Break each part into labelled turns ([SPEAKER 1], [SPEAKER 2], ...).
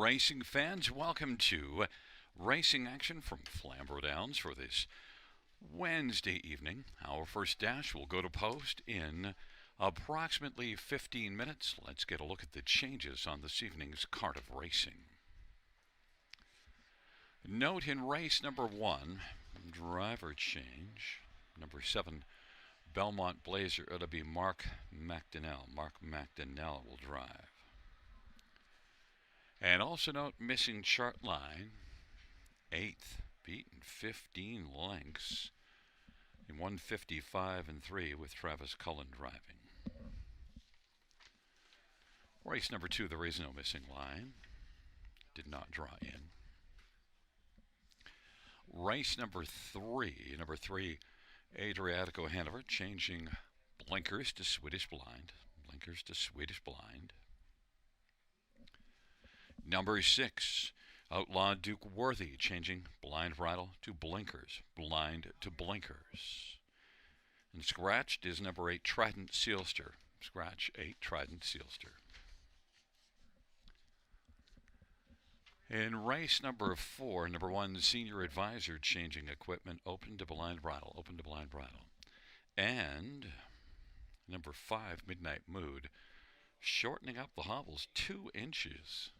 [SPEAKER 1] Racing fans, welcome to racing action from Flamboro Downs for this Wednesday evening. Our first dash will go to post in approximately 15 minutes. Let's get a look at the changes on this evening's card of racing. Note in race number 1, driver change. Number 7, Belmont Blazer. It'll be Mark McDonnell. Mark McDonnell will drive. And also note missing chart line, 8th, beaten 15 lengths in 155 and 3 with Travis Cullen driving. Race number 2, there is no missing line. Did not draw in. Race number 3, Adriatico Hanover, changing blinkers to Swedish blind. Blinkers to Swedish blind. Number 6, Outlaw Duke Worthy, changing blind bridle to blinkers, blind to blinkers. And scratched is number 8, Trident Sealster. Scratch 8, Trident Sealster. In race number 4, number 1, Senior Advisor, changing equipment, open to blind bridle, open to blind bridle. And number 5, Midnight Mood, shortening up the hobbles 2 inches.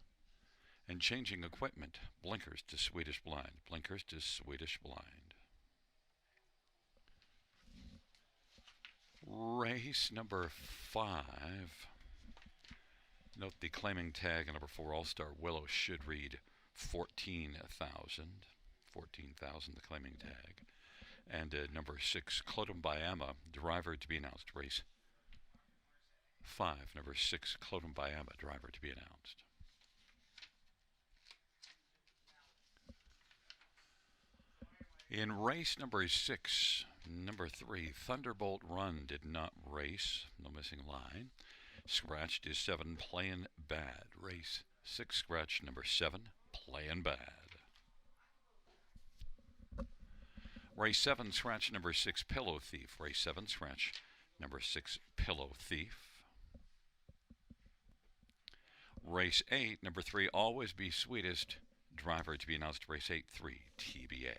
[SPEAKER 1] And changing equipment, blinkers to Swedish blind, blinkers to Swedish blind. Race number 5. Note the claiming tag on number 4, All-Star Willow, should read 14,000. 14,000, the claiming tag. And number 6, Clotum Bayama, driver to be announced. Race 5, number 6, Clotum Bayama, driver to be announced. In race number 6, number 3, Thunderbolt Run did not race. No missing line. Scratched is 7, Playin' Bad. Race 6, scratch number 7, Playin' Bad. Race 7, scratch number 6, Pillow Thief. Race 7, scratch number 6, Pillow Thief. Race 8, number 3, Always Be Sweetest. Driver to be announced. Race 8, 3, TBA.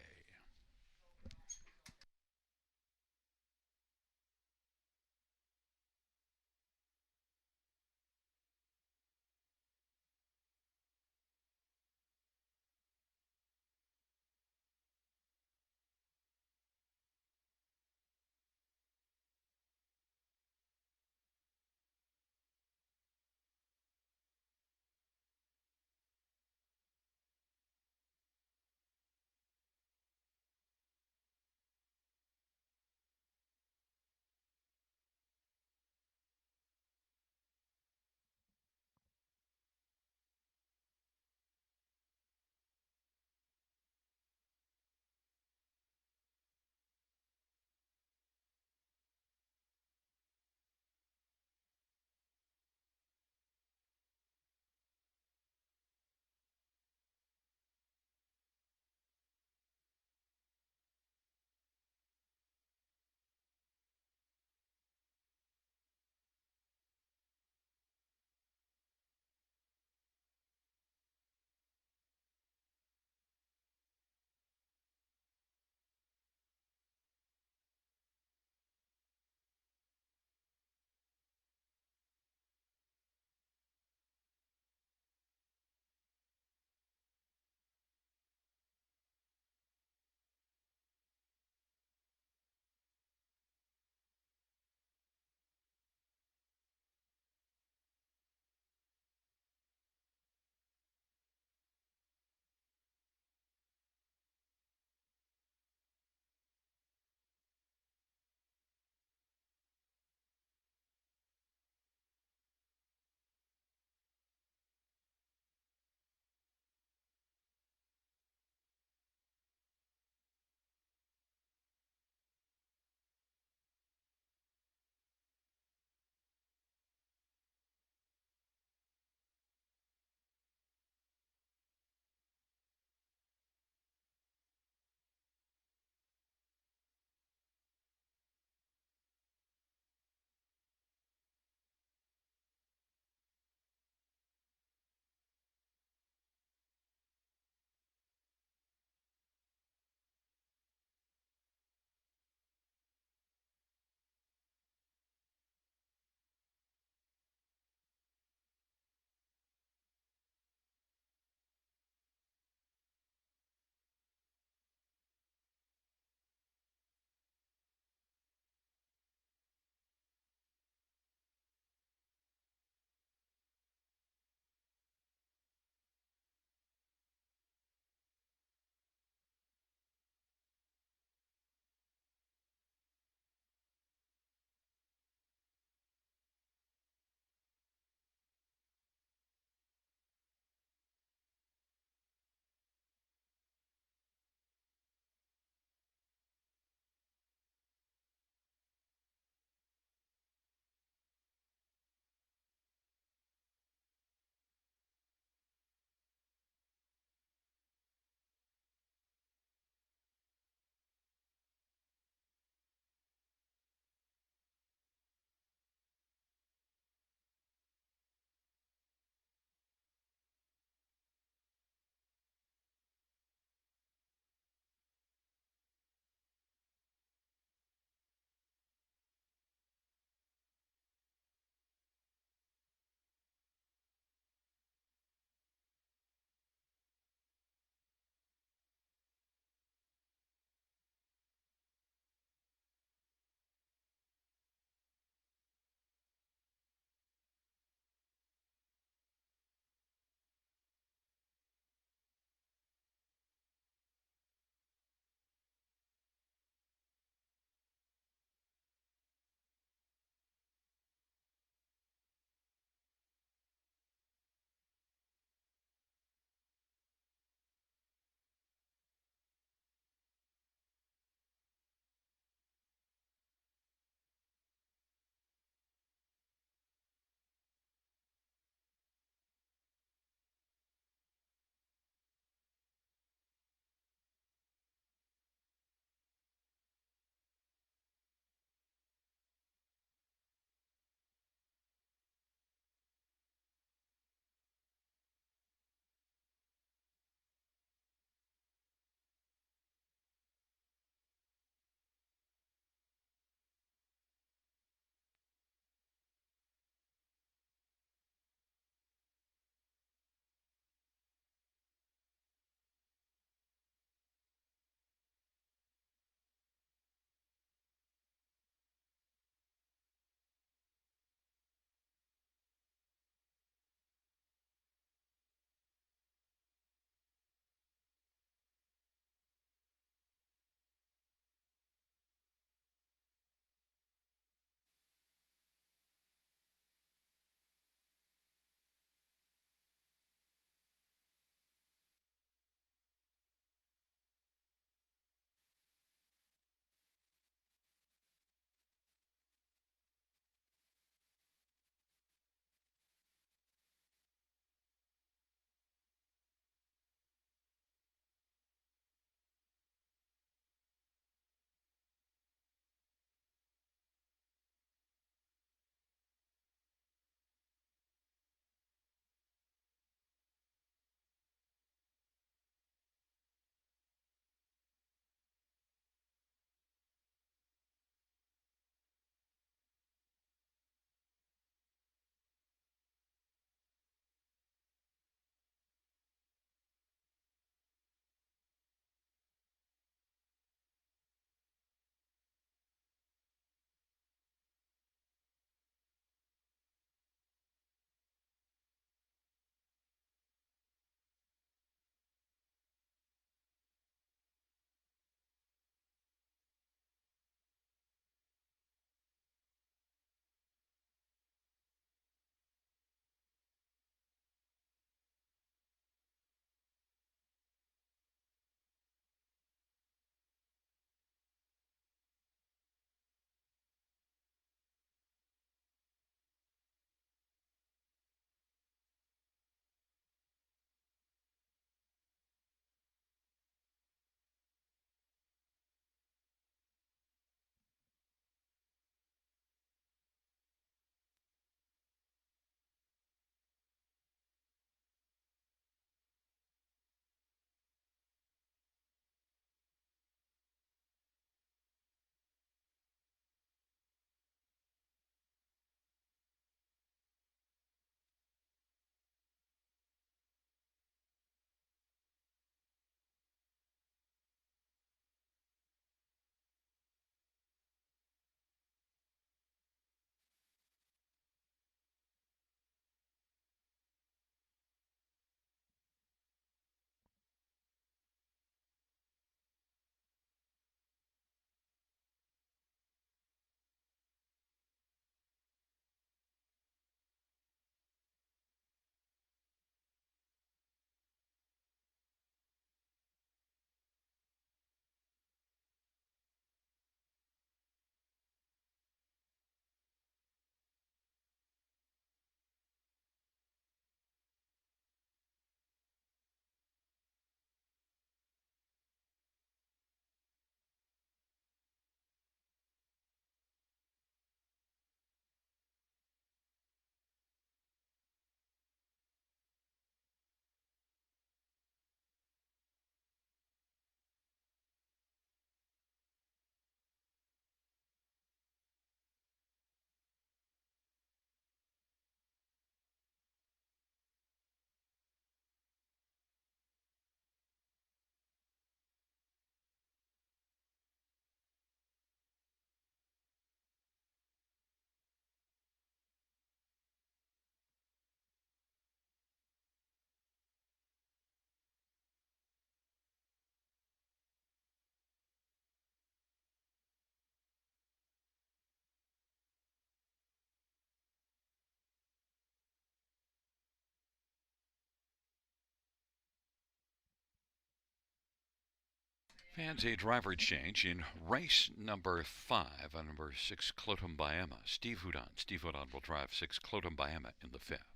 [SPEAKER 1] Fans, a driver change in race number 5 on number 6, Clotum Biama. Steve Hudon. Steve Hudon will drive 6, Clotum Biama in the 5th.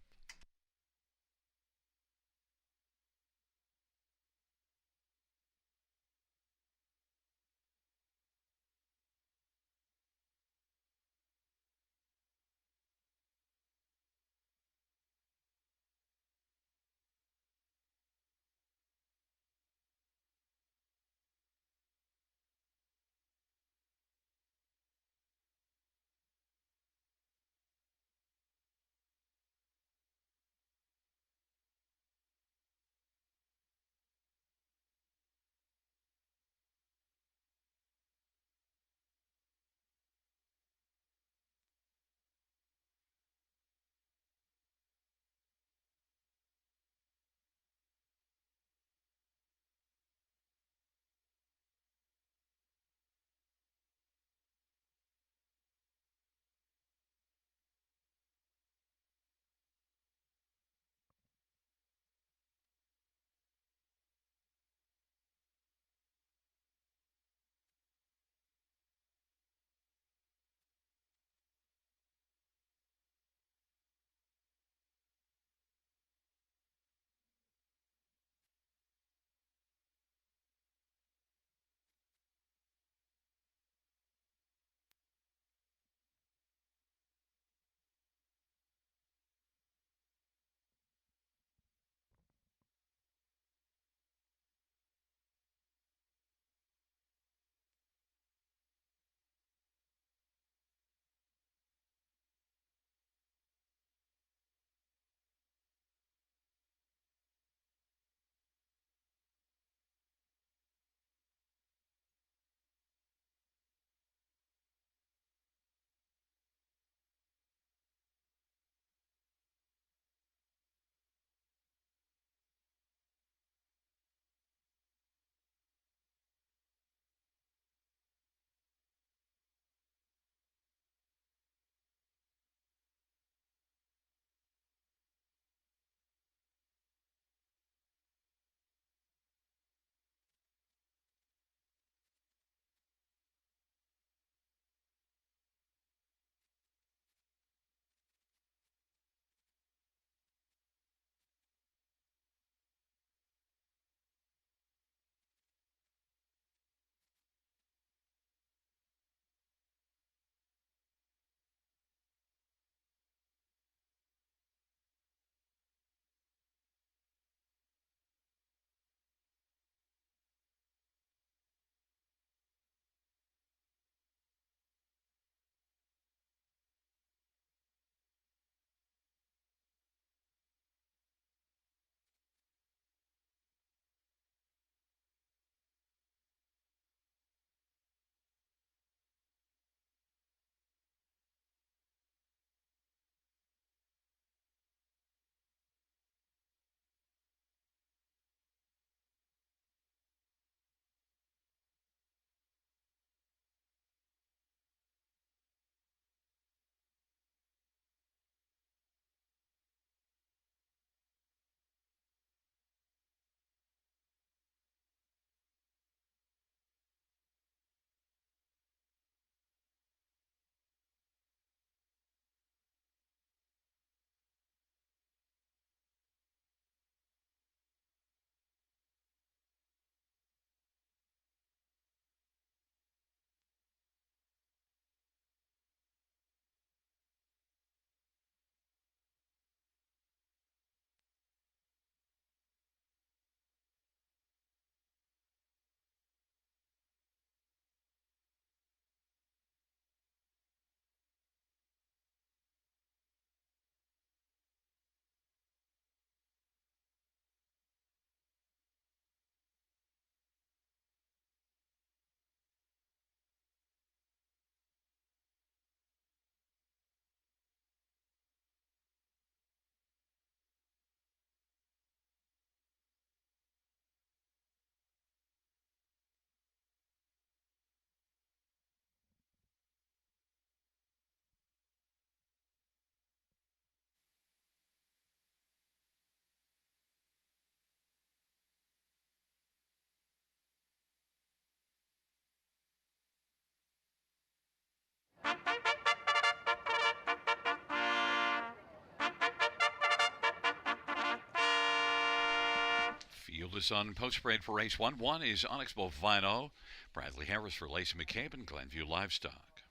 [SPEAKER 1] Elvis on post parade for race 1. 1 is Onyx Bovino, Bradley Harris for Lacey McCabe and Glenview Livestock.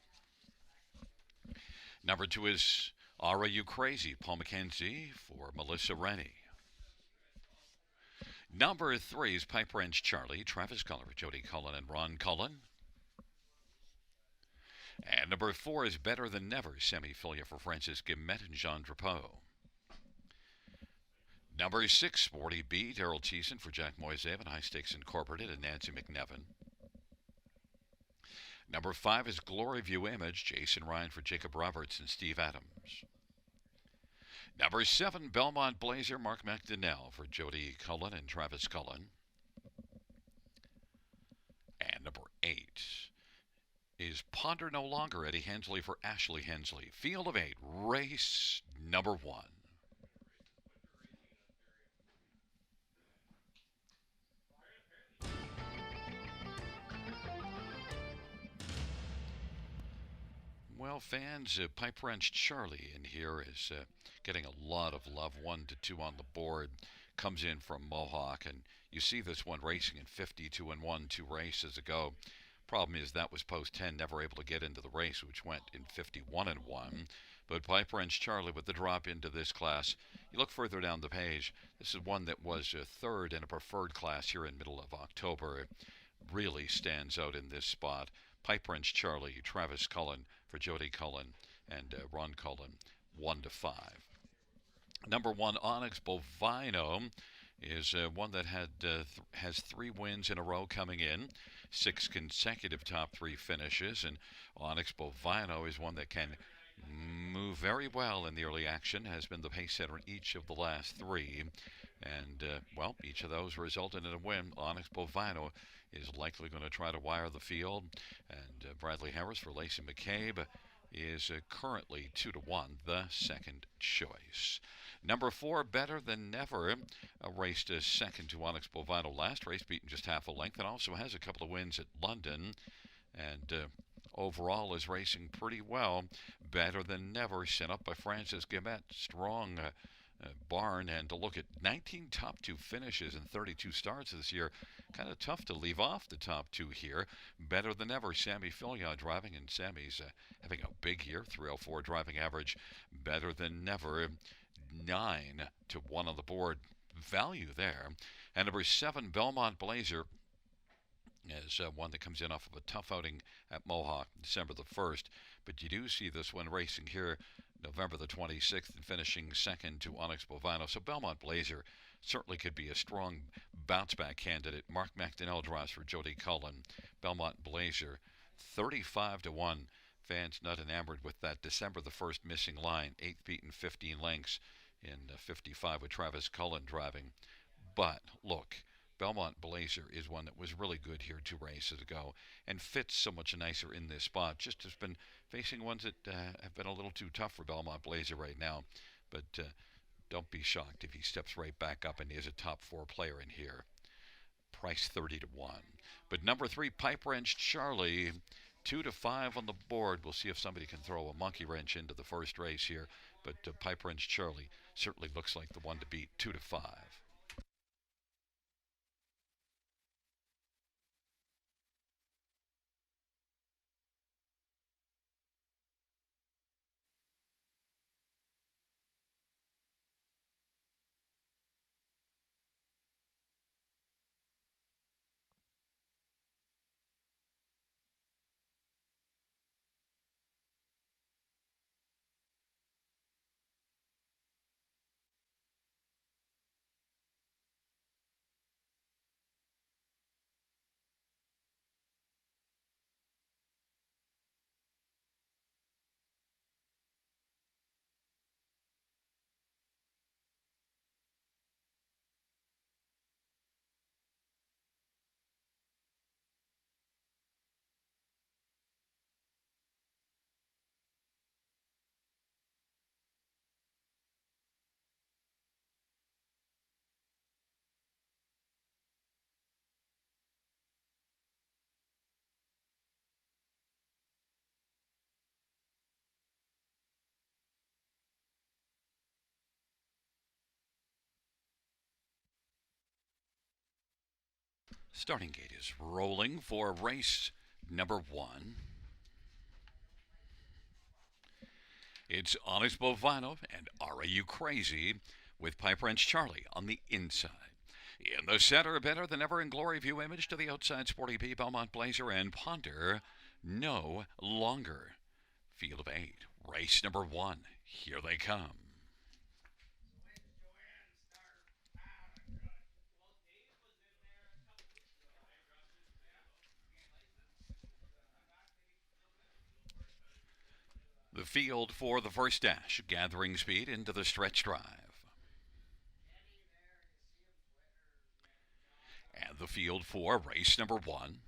[SPEAKER 1] Number 2 is Are You Crazy, Paul McKenzie for Melissa Rennie. Number 3 is Pipe Wrench Charlie, Travis Cullen for Jody Cullen and Ron Cullen. And number 4 is Better Than Never, Sammy Filia for Francis Guillemette and Jean Drapeau. Number 6, Sporty B, Daryl Thiessen for Jack Moisev and High Stakes Incorporated and Nancy McNevin. Number 5 is Glory View Image, Jason Ryan for Jacob Roberts and Steve Adams. Number 7, Belmont Blazer, Mark McDonnell for Jody Cullen and Travis Cullen. And number 8 is Ponder No Longer, Eddie Hensley for Ashley Hensley. Field of 8, race number 1. Well, fans, Pipe Wrench Charlie in here is getting a lot of love. 1 to 2 on the board. Comes in from Mohawk, and you see this one racing in 52-1 2 races ago. Problem is that was post 10, never able to get into the race, which went in 51-1. But Pipe Wrench Charlie with the drop into this class. You look further down the page. This is one that was third in a preferred class here in middle of October. Really stands out in this spot. Pipe Wrench Charlie, Travis Cullen for Jody Cullen and Ron Cullen, 1 to 5. Number 1, Onyx Bovino is one that has 3 wins in a row coming in, 6 consecutive top 3 finishes, and Onyx Bovino is one that can move very well in the early action, has been the pace setter in each of the last 3, and well, each of those resulted in a win. Onyx Bovino is likely going to try to wire the field, and Bradley Harris for Lacey McCabe is currently 2 to 1, the second choice. Number 4, Better Than Never, raced second to Onyx Bovino last race, beaten just half a length, and also has a couple of wins at London, and overall is racing pretty well. Better Than Never, sent up by Francis Guillemette, strong barn, and to look at 19 top 2 finishes and 32 starts this year. Kind of tough to leave off the top 2 here. Better Than Ever, Sammy Filia driving, and Sammy's having a big year, 304 driving average. Better Than Never, 9 to 1 on the board. Value there. And number 7, Belmont Blazer, is one that comes in off of a tough outing at Mohawk December the 1st. But you do see this one racing here November the 26th and finishing second to Onyx Bovino. So Belmont Blazer certainly could be a strong bounce-back candidate. Mark McDonnell drives for Jody Cullen. Belmont Blazer, 35 to 1. Fans not enamored with that December the 1st missing line. 8th beaten 15 lengths in 55 with Travis Cullen driving. But look, Belmont Blazer is one that was really good here 2 races ago and fits so much nicer in this spot. Just has been facing ones that have been a little too tough for Belmont Blazer right now. But don't be shocked if he steps right back up and is a top 4 player in here. Price 30 to 1. But number 3, Pipe Wrench Charlie, 2 to 5 on the board. We'll see if somebody can throw a monkey wrench into the first race here. But Pipe Wrench Charlie certainly looks like the one to beat, 2 to 5. Starting gate is rolling for race number 1. It's Onyx Bovino and Are You Crazy with Pipe Wrench Charlie on the inside. In the center, better than ever in glory view image to the outside, Sporty B, Belmont Blazer, and Ponder no longer. Field of 8, race number 1. Here they come. The field for the first dash, gathering speed into the stretch drive. And the field for race number 1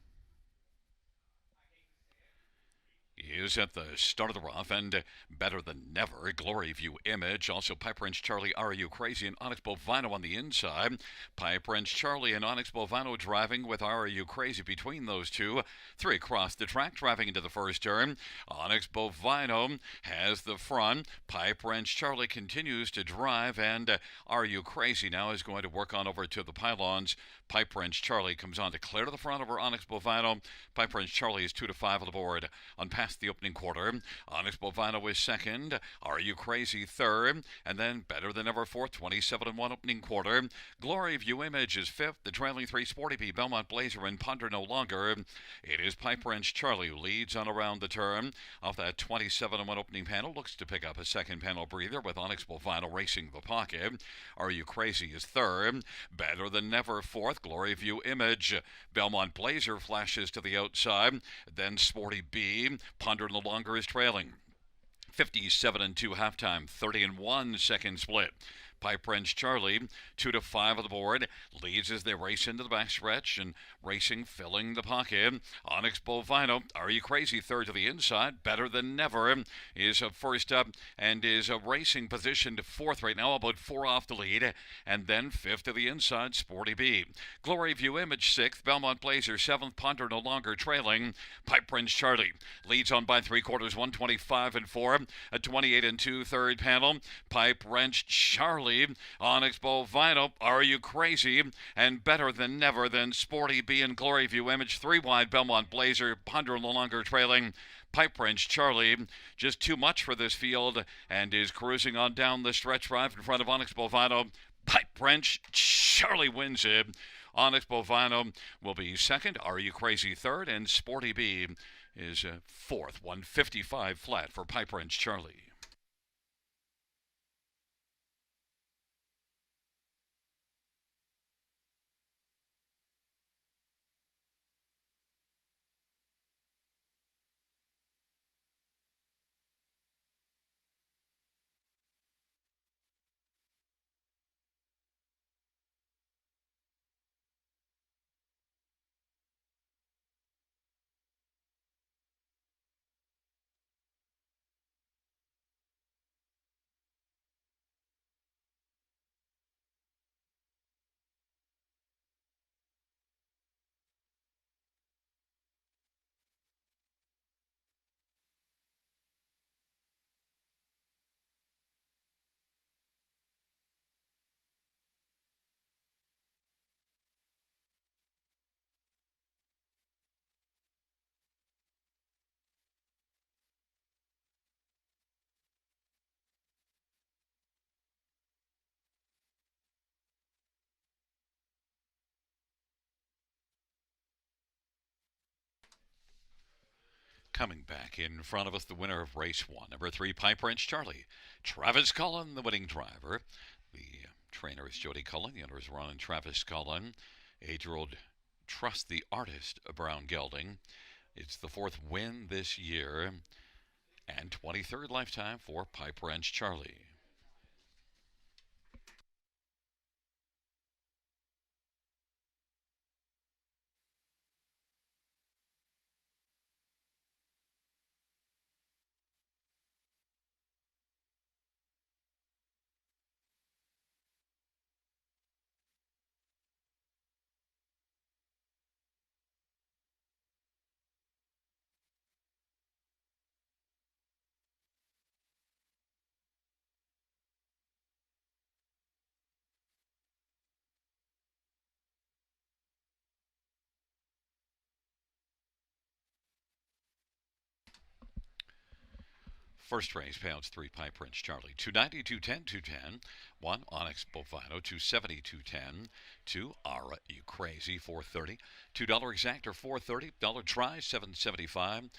[SPEAKER 1] is at the start of the rough and better than never. Glory View Image, also Pipe Wrench Charlie, Are You Crazy, and Onyx Bovino on the inside. Pipe Wrench Charlie and Onyx Bovino driving with Are You Crazy between those two. 3 across the track, driving into the first turn. Onyx Bovino has the front. Pipe Wrench Charlie continues to drive, and Are You Crazy now is going to work on over to the pylons. Pipe Wrench Charlie comes on to clear to the front over Onyx Bovino. Pipe Wrench Charlie is 2 to 5 on the board. On past the opening quarter, Onyx Bovino is second. Are You Crazy third, and then better than ever fourth. 27 and 1 opening quarter. Glory View Image is fifth. The trailing 3, Sporty B, Belmont Blazer, and Ponder no longer. It is Pipe Wrench Charlie who leads on around the turn. Off that 27 and 1 opening panel, looks to pick up a second panel breather with Onyx Bovino racing the pocket. Are You Crazy is third. Better than never fourth. Glory View Image. Belmont Blazer flashes to the outside. Then Sporty B. Ponder no longer is trailing. 57 and 2 halftime, 30 and 1 second split. Pipe Wrench Charlie, 2 to 5 on the board, leads as they race into the backstretch and racing, filling the pocket. Onyx Bovino, Are You Crazy, third to the inside, better than never, is first up and is a racing position to fourth right now, about 4 off the lead, and then fifth to the inside, Sporty B. Glory View Image, sixth, Belmont Blazer, seventh, Ponder no longer trailing. Pipe Wrench Charlie leads on by 3/4, 125 and 4, a 28 and 2 third panel. Pipe Wrench Charlie, Onyx Bovino, Are You Crazy, and better than never than Sporty B and Glory View Image, 3 wide, Belmont Blazer, Ponder no longer trailing. Pipe Wrench Charlie, just too much for this field, and is cruising on down the stretch drive in front of Onyx Bovino. Pipe Wrench Charlie wins it. Onyx Bovino will be second, Are You Crazy third, and Sporty B is fourth. 155 flat for Pipe Wrench Charlie. Coming back in front of us, the winner of race 1, number 3, Pipe Wrench Charlie. Travis Cullen, the winning driver. The trainer is Jody Cullen. The owners Ron and Travis Cullen. 8-year-old Trust the Artist, Brown Gelding. It's the 4th win this year and 23rd lifetime for Pipe Wrench Charlie. First race, pounds 3, Pie Prince Charlie. 290, 210, 210. 1, Onyx Bovino. 270, 210. 2, Ara, You Crazy, 430. $2 exactor, 430. Dollar try, 775.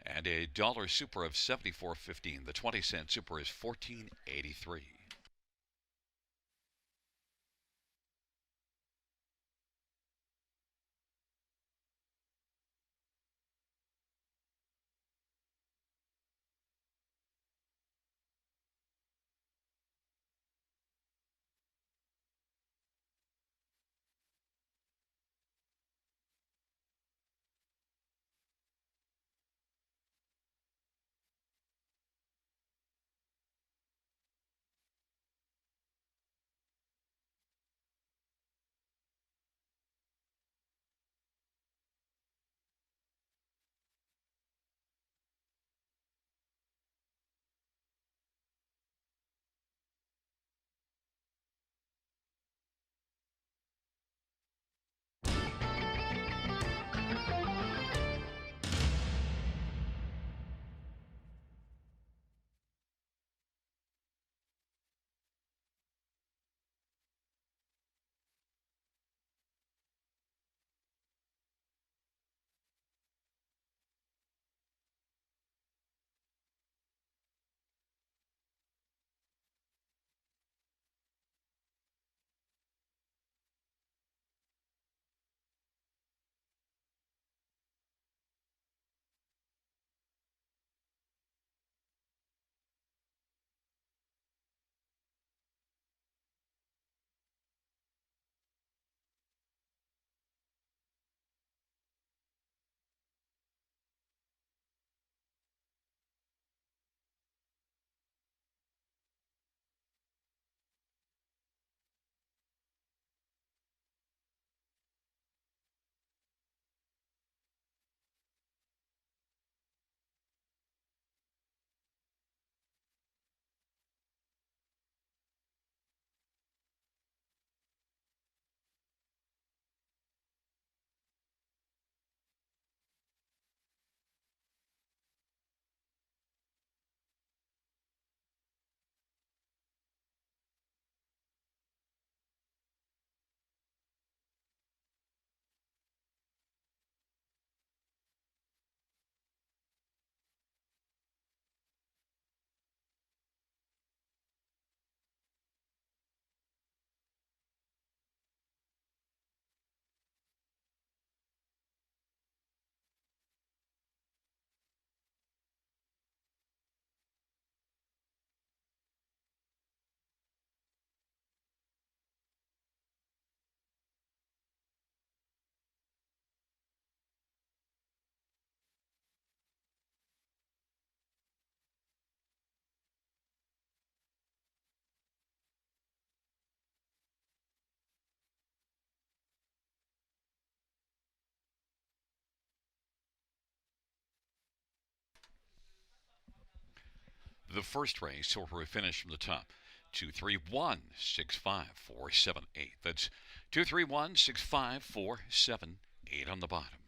[SPEAKER 1] And a dollar super of 74.15. The 20-cent super is 14.83. The first race, so we finish from the top. 231-65478. That's 231-65478 on the bottom.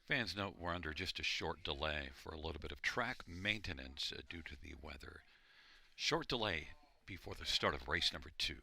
[SPEAKER 1] Fans note we're under just a short delay for a little bit of track maintenance due to the weather. Short delay before the start of race number 2.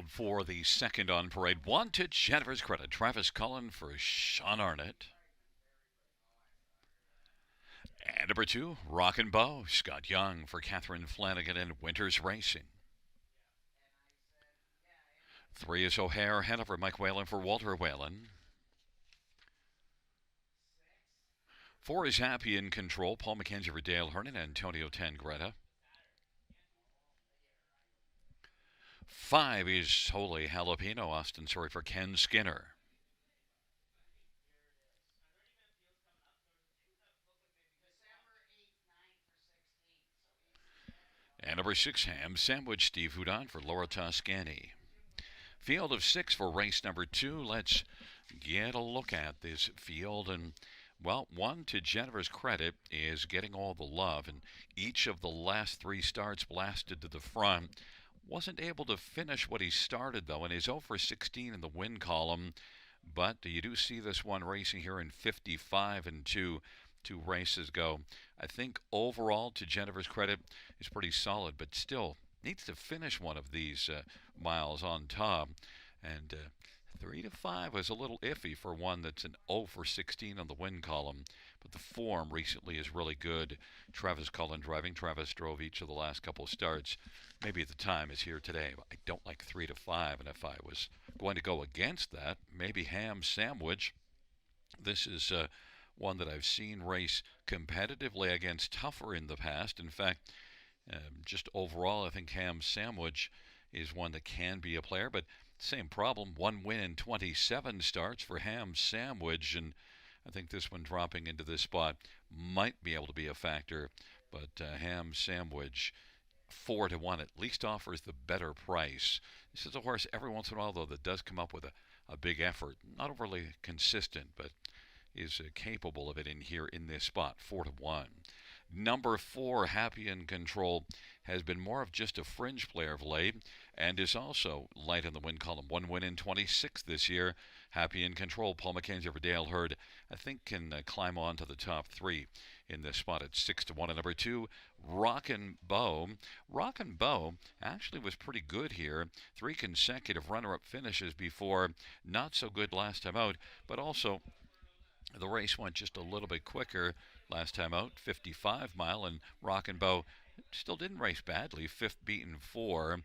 [SPEAKER 1] for the second on parade. One to Jennifer's credit. Travis Cullen for Sean Arnott. And number 2, Rockin' Bow, Scott Young for Catherine Flanagan and Winters Racing. 3 is O'Hare Hanover, Mike Whalen for Walter Whalen. 4 is Happy in Control, Paul McKenzie for Dale Hernan, Antonio Tangretta. 5 is Holy Jalapeno, Austin Surrey for Ken Skinner. And number 6, Ham Sandwich, Steve Houdon for Laura Toscani. Field of 6 for race number 2. Let's get a look at this field. And, well, 1 to Jennifer's credit is getting all the love. And each of the last 3 starts blasted to the front. Wasn't able to finish what he started, though, and is 0 for 16 in the win column. But you do see this one racing here in 55 and 2 races go. I think overall, to Jennifer's credit, is pretty solid, but still needs to finish one of these miles on top. And 3 to 5 was a little iffy for one that's an 0 for 16 on the win column. But the form recently is really good. Travis Cullen driving. Travis drove each of the last couple of starts. Maybe the time is here today. I don't like 3 to 5, and if I was going to go against that, maybe Ham Sandwich. This is one that I've seen race competitively against tougher in the past. In fact, just overall, I think Ham Sandwich is one that can be a player, but same problem. 1 win in 27 starts for Ham Sandwich, and I think this one dropping into this spot might be able to be a factor. But Ham Sandwich, 4 to 1, at least offers the better price. This is a horse every once in a while, though, that does come up with a big effort. Not overly consistent, but is capable of it in here in this spot, 4 to 1. Number 4, Happy in Control, has been more of just a fringe player of late and is also light in the win column. 1 win in 26 this year. Happy in Control, Paul McKenzie for Dale Hurd, I think can climb on to the top 3 in this spot at 6 to 1. And number 2, Rockin' Bow. Rockin' Bow actually was pretty good here. 3 consecutive runner-up finishes before. Not so good last time out, but also the race went just a little bit quicker last time out, 55 mile, and Rockin' Bow still didn't race badly. 5th beaten 4,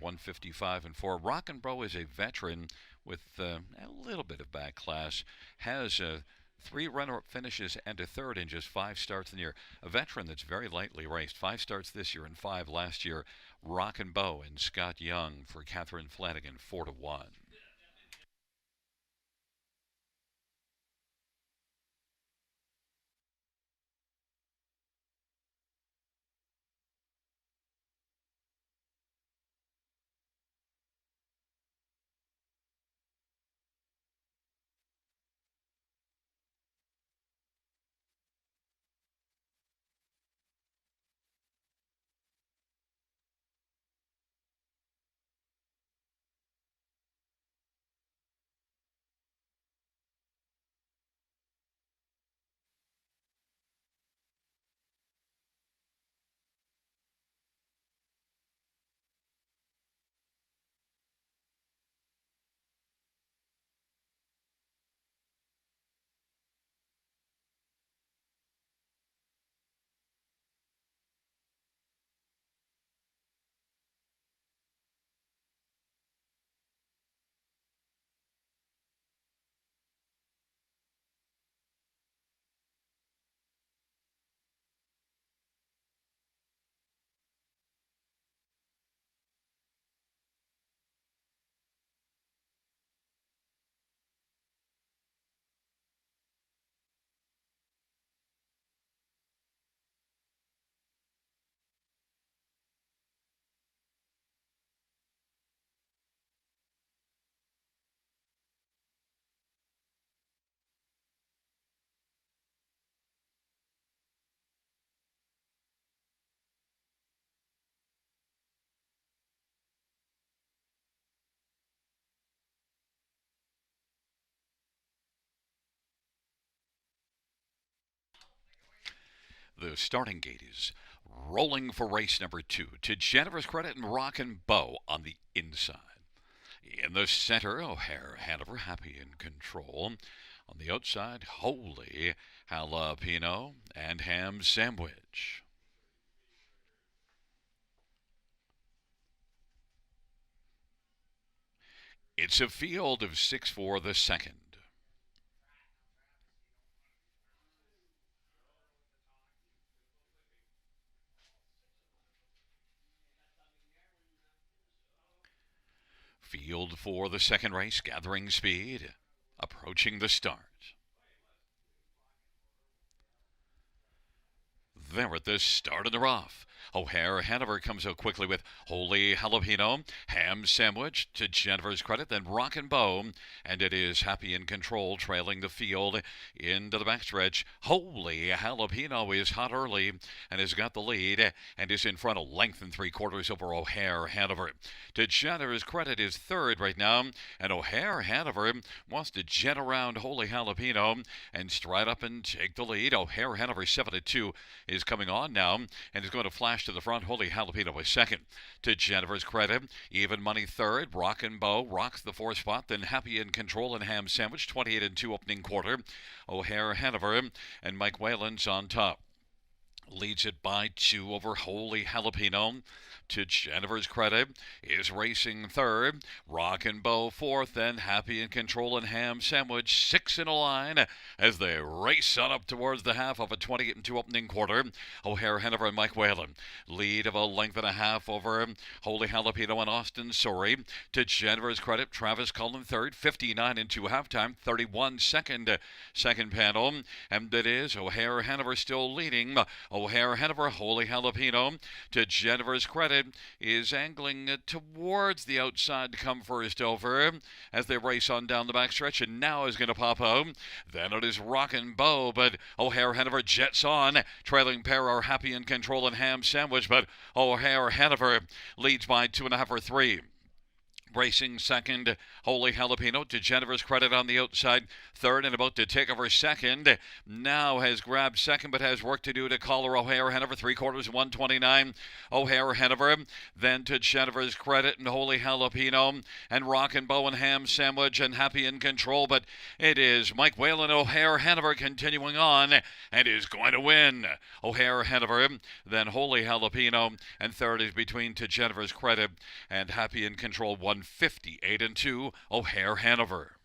[SPEAKER 1] 155 and 4. Rockin' Bow is a veteran with a little bit of back class. Has 3 runner-up finishes and a 3rd in just 5 starts in the year. A veteran that's very lightly raced. 5 starts this year and 5 last year. Rockin' Bow and Scott Young for Catherine Flanagan, 4 to 1. The starting gate is rolling for race number 2. To Jennifer's credit and Rockin' Bow on the inside. In the center, O'Hare Hanover, Happy in Control. On the outside, Holy Jalapeno and Ham Sandwich. It's a field of 6 for the second. Field for the second race, gathering speed, approaching the start. There at the start of the rough. O'Hare Hanover comes out quickly with Holy Jalapeno, Ham Sandwich to Jennifer's credit, then Rockin' Bow, and it is Happy in Control trailing the field into the backstretch. Holy Jalapeno is hot early and has got the lead and is in front a length and 3/4 over O'Hare Hanover. To Jennifer's credit is third right now, and O'Hare Hanover wants to jet around Holy Jalapeno and stride up and take the lead. O'Hare Hanover 7-2 is coming on now and is going to flash to the front. Holy Jalapeno is second. To Jennifer's credit, even money third. Rockin' Bow rocks the fourth spot. Then Happy in Control and Ham Sandwich 28-2 opening quarter. O'Hare Hanover and Mike Whalen's on top. Leads it by 2 over Holy Jalapeno. To Jennifer's credit, is racing third. Rockin' Bow fourth, then Happy in Control and Ham Sandwich 6 in a line as they race on up towards the half of a 28-2 opening quarter. O'Hare Hanover and Mike Whalen lead of a length and a half over Holy Jalapeno and Austin Surrey. To Jennifer's credit, Travis Cullen third, 59-2 halftime, 31 second panel, and it is O'Hare Hanover still leading. O'Hare Hanover, Holy Jalapeno, to Jennifer's credit, is angling towards the outside to come first over as they race on down the backstretch, and now is going to pop out. Then it is Rockin' Bow, but O'Hare Hanover jets on. Trailing pair are Happy in Control and Ham Sandwich, but O'Hare Hanover leads by 2.5 or 3. Racing second, Holy Jalapeno, to Jennifer's credit on the outside. Third and about to take over second. Now has grabbed second but has work to do to collar O'Hare Hanover. 3/4, 129. O'Hare Hanover. Then to Jennifer's credit and Holy Jalapeno and Rockin' Bow and Ham Sandwich and Happy in Control. But it is Mike Whalen, O'Hare Hanover continuing on and is going to win. O'Hare Hanover, then Holy Jalapeno, and third is between to Jennifer's credit and Happy in Control. 158-2, O'Hare Hanover.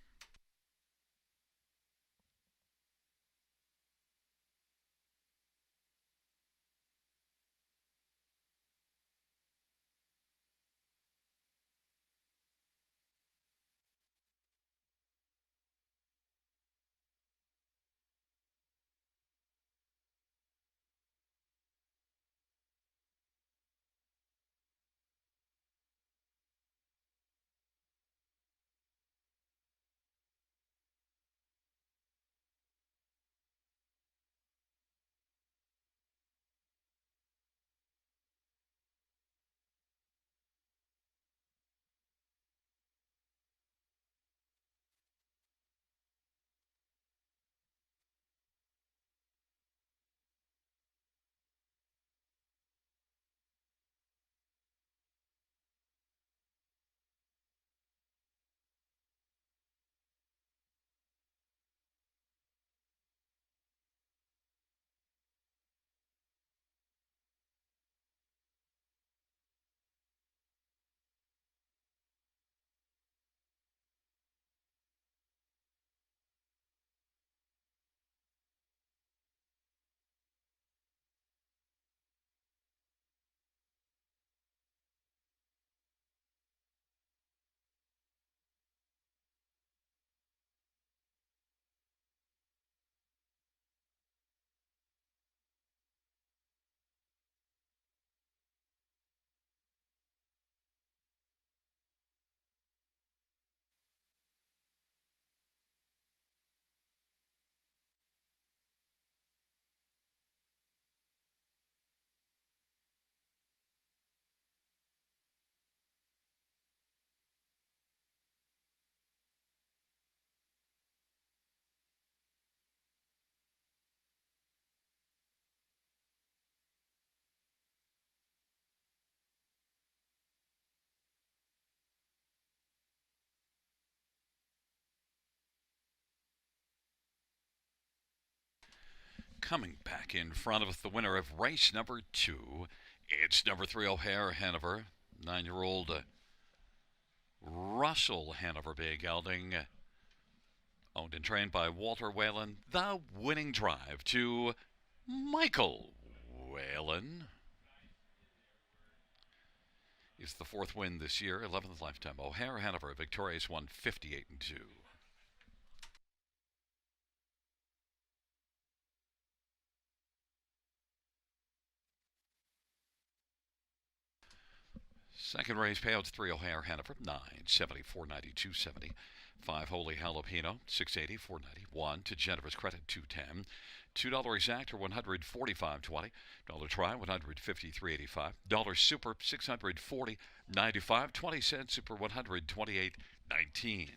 [SPEAKER 1] Coming back in front of us, the winner of race number 2. It's number 3, O'Hare Hanover. 9-year-old Russell Hanover Bay Gelding, owned and trained by Walter Whalen. The winning drive to Michael Whalen is the 4th win this year, 11th lifetime. O'Hare Hanover victorious, won 58-2. Second race payouts 3 O'Hare Hanover, 970, 490, 270. 5 Holy Jalapeno, 680, 490. 1 to Jennifer's Credit, 210. $2 exact or 145.20. Dollar try, 153.85. Dollar super, 640.95. 20 cents super, 128.19.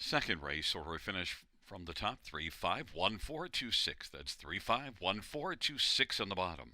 [SPEAKER 1] Second race order finish from the top, 351426. That's 351426 on the bottom.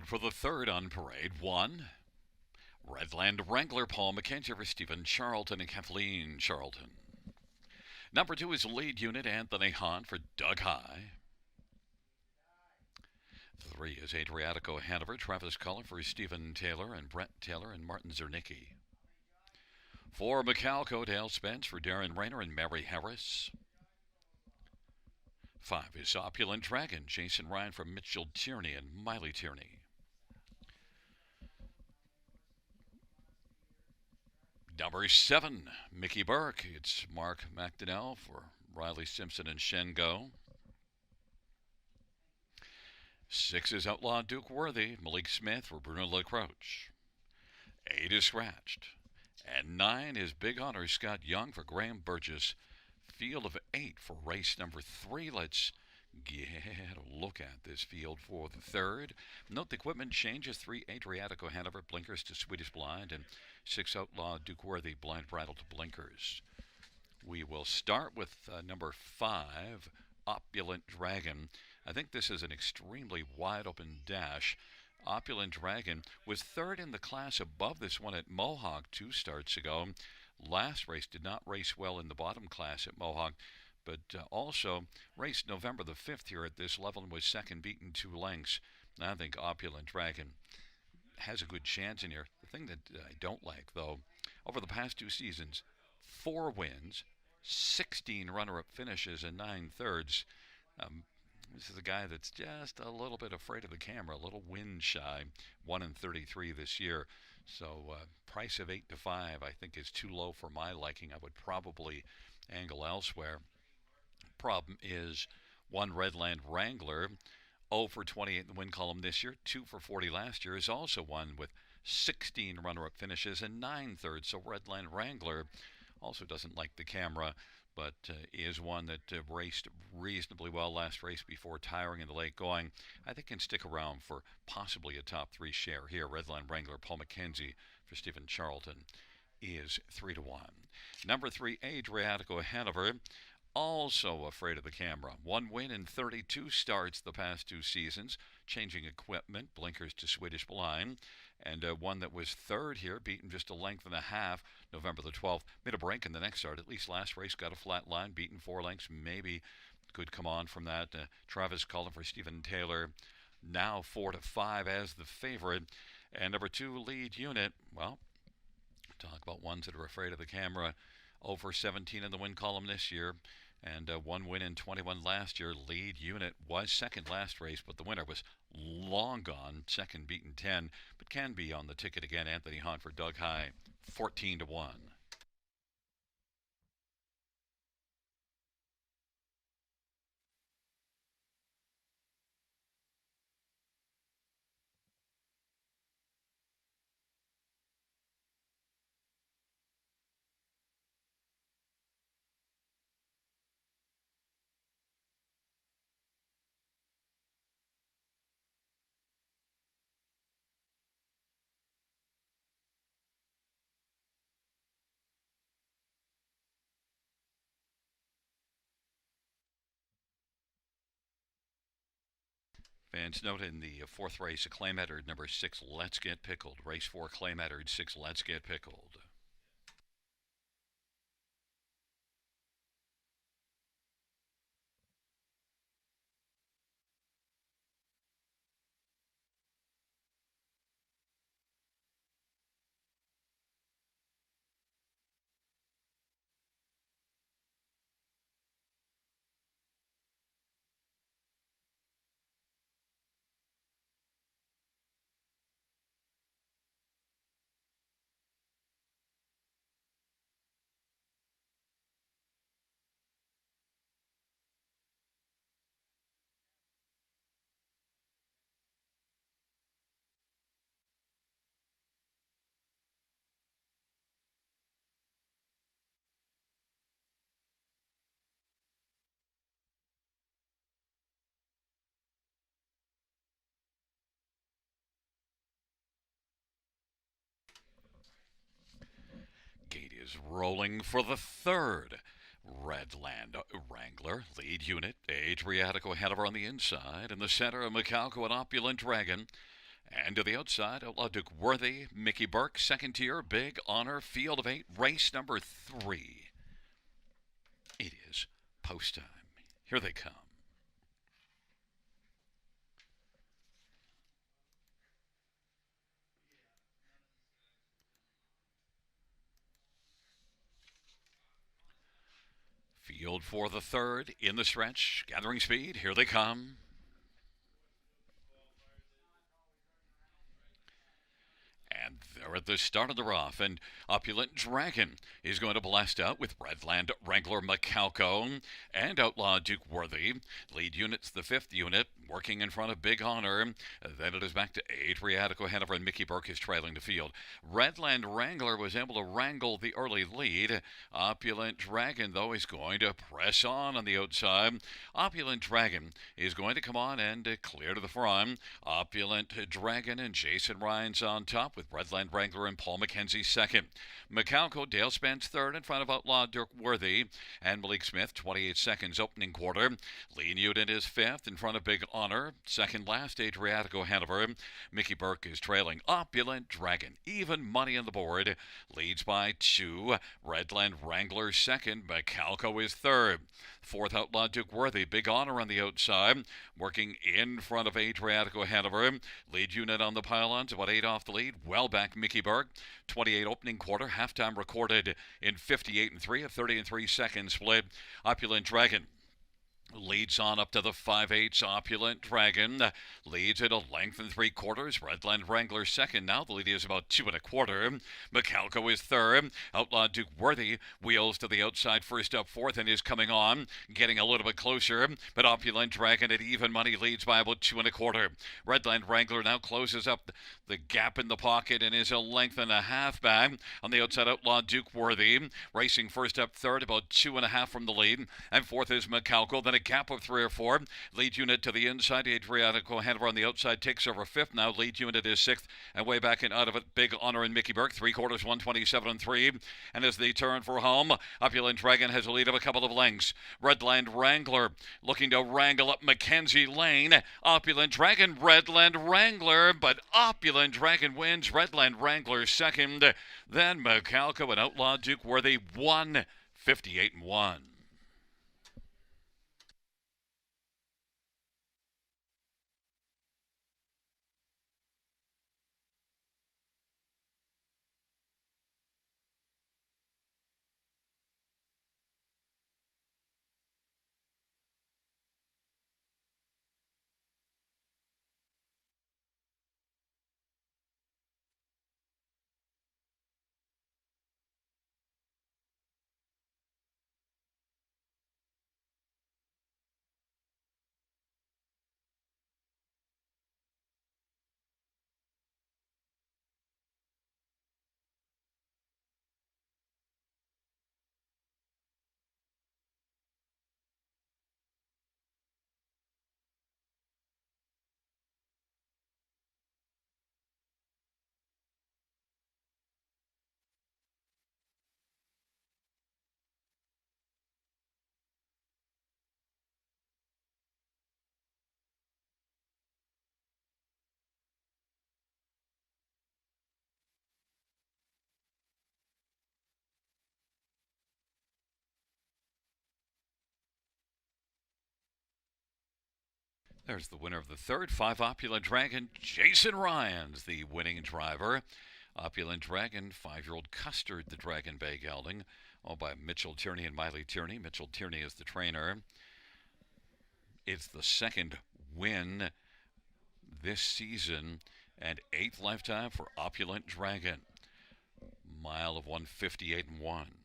[SPEAKER 1] out for the third on parade. 1. Redland Wrangler Paul McKenzie for Stephen Charlton and Kathleen Charlton. Number 2 is lead unit Anthony Hahn for Doug High. 3 is Adriatico Hanover Travis Cullen for Stephen Taylor and Brett Taylor and Martin Zernicki. 4 Macalco Dale Spence for Darren Rayner and Mary Harris. 5 is Opulent Dragon Jason Ryan for Mitchell Tierney and Miley Tierney. Number 7, Mickey Burke. It's Mark McDonnell for Riley Simpson and Shengo. 6 is Outlaw Duke Worthy, Malik Smith for Bruno LaCroix. 8 is Scratched. And 9 is Big Honor Scott Young for Graham Burgess. Field of 8 for race number 3. Let's get a look at this field for the third. Note the equipment changes. 3 Adriatico Hanover blinkers to Swedish Blind, and 6 Outlaw Duke Worthy blind bridle to blinkers. We will start with number 5, Opulent Dragon. I think this is an extremely wide open dash. Opulent Dragon was third in the class above this one at Mohawk 2 starts ago. Last race did not race well in the bottom class at Mohawk, but also raced November the 5th here at this level and was second, beaten 2 lengths. I think Opulent Dragon has a good chance in here. The thing that I don't like, though, over the past 2 seasons, 4 wins, 16 runner-up finishes, and 9 thirds. This is a guy that's just a little bit afraid of the camera, a little wind shy. 1-33 this year. So price of 8 to 5 I think is too low for my liking. I would probably angle elsewhere. Problem is 1 Redland Wrangler, 0 for 28 in the win column this year, 2 for 40 last year, is also one with 16 runner-up finishes and 9 thirds. So Redland Wrangler also doesn't like the camera, but is one that raced reasonably well last race before tiring in the late going. I think can stick around for possibly a top 3 share here. Redland Wrangler Paul McKenzie for Stephen Charlton is 3 to 1. Number 3, Adriatico Hanover, also afraid of the camera. 1 win in 32 starts the past 2 seasons, changing equipment, blinkers to Swedish Blind, and one that was third here, beaten just a length and a half, November the 12th. Made a break in the next start. At least last race got a flat line, beaten 4 lengths. Maybe could come on from that. Travis Cullen for Stephen Taylor, now 4 to 5 as the favorite. And number 2, lead unit, well, talk about ones that are afraid of the camera. 0 for 17 in the win column this year, and 1 win in 21 last year. Lead unit was second last race, but the winner was long gone. Second, beaten 10, but can be on the ticket again. Anthony Hahn for Doug High, 14 to 1. Fans note in the 4th race, a claim entered, number 6, Let's Get Pickled. Race 4, claim entered, 6, Let's Get Pickled. Gate is rolling for the third. Redland Wrangler, lead unit, Adriatico Hanover on the inside. In the center, Macalco and Opulent Dragon. And to the outside, Outlaw Duke Worthy, Mickey Burke, second tier, Big Honor, Field of 8, race number 3. It is post time. Here they come. Field for the third, in the stretch, gathering speed. Here they come. And they're at the start of the rough, and Opulent Dragon is going to blast out with Redland Wrangler Macalco and Outlaw Duke Worthy. Lead unit's the 5th unit, working in front of Big Honor. Then it is back to Adriatico Hanover, and Mickey Burke is trailing the field. Redland Wrangler was able to wrangle the early lead. Opulent Dragon, though, is going to press on the outside. Opulent Dragon is going to come on and clear to the front. Opulent Dragon and Jason Ryan's on top with Redland Wrangler and Paul McKenzie second. Macalco, Dale Spence third in front of Outlaw Dirk Worthy and Malik Smith, 28 seconds opening quarter. Lean Unit is 5th in front of Big Honor. Second last, Adriatico Hanover. Mickey Burke is trailing Opulent Dragon. Even money on the board. Leads by 2. Redland Wrangler second. Macalco is third. 4th, Outlaw Duke Worthy. Big Honor on the outside. Working in front of Adriatico Hanover. Lead unit on the pylons, about 8 off the lead. Well back, Mickey Burke. 28 opening quarter. Halftime recorded in 58 and 3. A 30 and 3 second split. Opulent Dragon leads on up to the 5/8. Opulent Dragon leads at a length and 3/4. Redland Wrangler second. Now the lead is about 2 1/4. Macalco is third. Outlaw Duke Worthy wheels to the outside, first up, 4th, and is coming on, getting a little bit closer. But Opulent Dragon at even money leads by about 2 1/4. Redland Wrangler now closes up the gap in the pocket and is a length and a half back. On the outside, Outlaw Duke Worthy racing first up, 3rd, about 2 1/2 from the lead. And 4th is Macalco. Then a gap of 3 or 4. Lead unit to the inside. Adriatico Hanover on the outside takes over 5th. Now lead unit is 6th. And way back and out of it, Big Honor and Mickey Burke. 3/4, 127 and 3. And as they turn for home, Opulent Dragon has a lead of a couple of lengths. Redland Wrangler looking to wrangle up Mackenzie Lane. Opulent Dragon, Redland Wrangler. But Opulent Dragon wins. Redland Wrangler second. Then Macalco and Outlaw Duke Worthy 1, 58 and 1. There's the winner of the third, 5 Opulent Dragon. Jason Ryan's the winning driver. Opulent Dragon, 5-year-old Custard, the Dragon Bay gelding, owned by Mitchell Tierney and Miley Tierney. Mitchell Tierney is the trainer. It's the second win this season and 8th lifetime for Opulent Dragon. Mile of 158 and 1.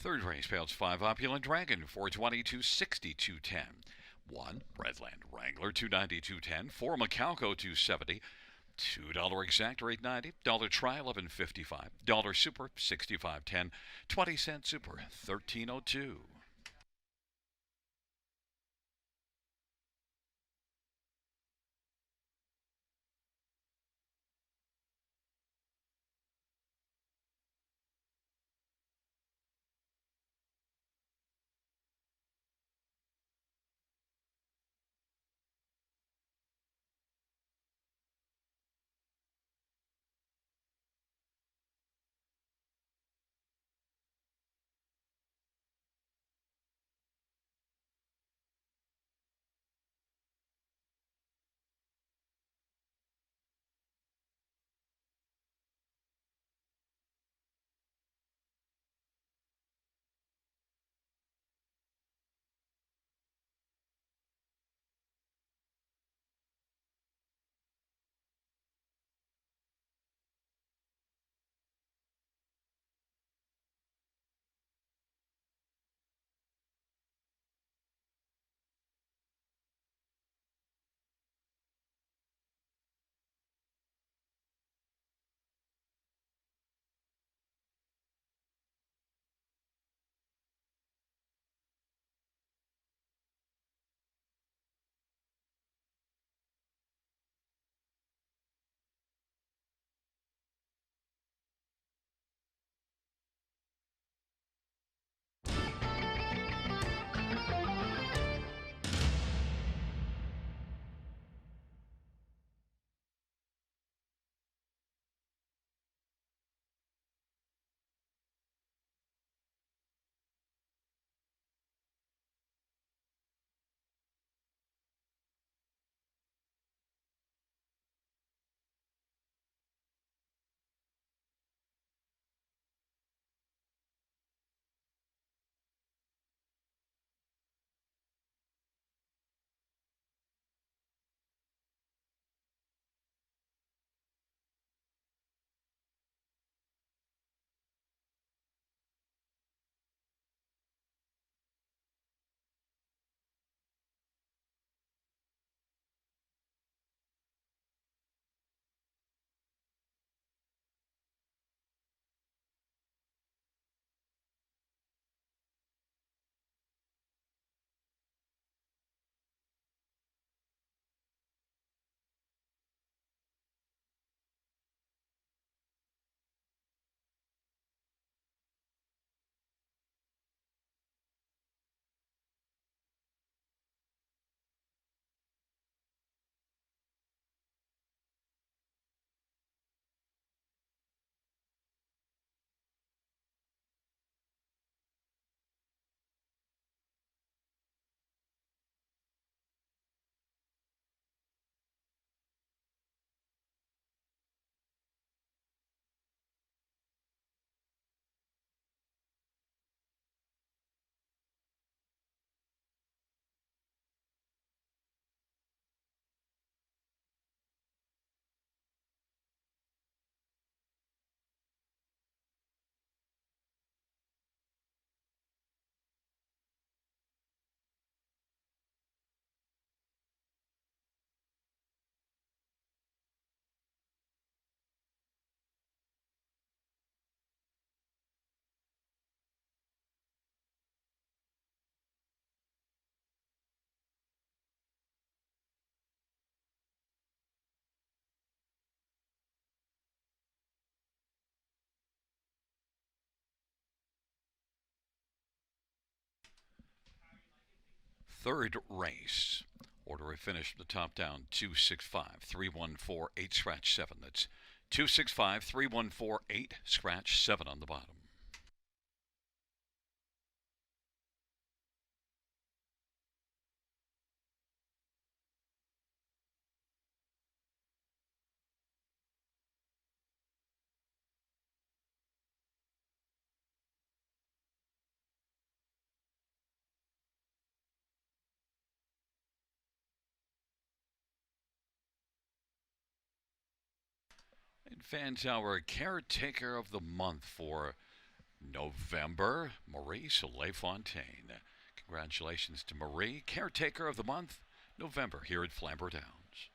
[SPEAKER 1] Third race, Pales 5, Opulent Dragon, 420, 260, 210. 1, Redland Wrangler, 290, 210. 4, Macalco, 270. $2 exact or $8.90. Dollar try, $11.55. Dollar super, $65.10. 20-cent super, $13.02. Third race. Order of finish from the top down, 265 314 8 scratch 7. That's 265 314 8 scratch 7 on the bottom. And Fan Tower Caretaker of the Month for November, Maurice LaFontaine. Congratulations to Marie, caretaker of the month, November, here at Flamboro Downs.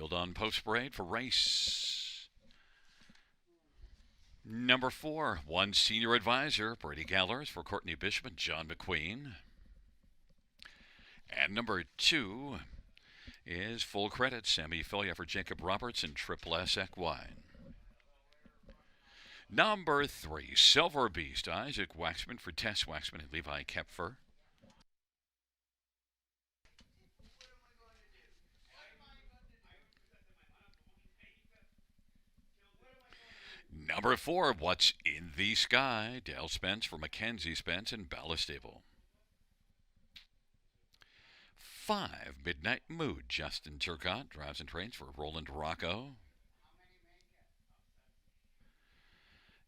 [SPEAKER 1] Field on post parade for race number 4. One senior advisor, Brady Gallers for Courtney Bishop and John McQueen. And number 2 is Full Credit, Sammy Filia for Jacob Roberts and Triple S Equine. Number 3, Silver Beast, Isaac Waxman for Tess Waxman and Levi Kepfer. Number 4, What's in the Sky, Dale Spence for Mackenzie Spence and Ballastable. 5, Midnight Mood, Justin Turcott drives and trains for Roland Rocco.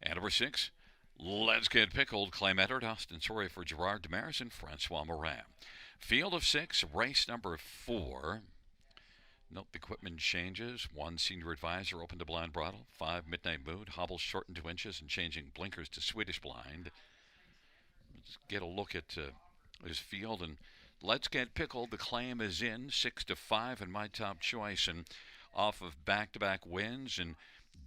[SPEAKER 1] And number 6, Let's Get Pickled, Clay Medard, Austin Soria for Gerard Damaris and Francois Morin. Field of 6, race number 4. Note the equipment changes. 1 senior advisor, open to blind bridle. 5, Midnight Mood, hobbles shortened 2 inches and changing blinkers to Swedish blind. Let's get a look at his field. And Let's Get Pickled, the claim is in 6-5 in my top choice, and off of back-to-back wins and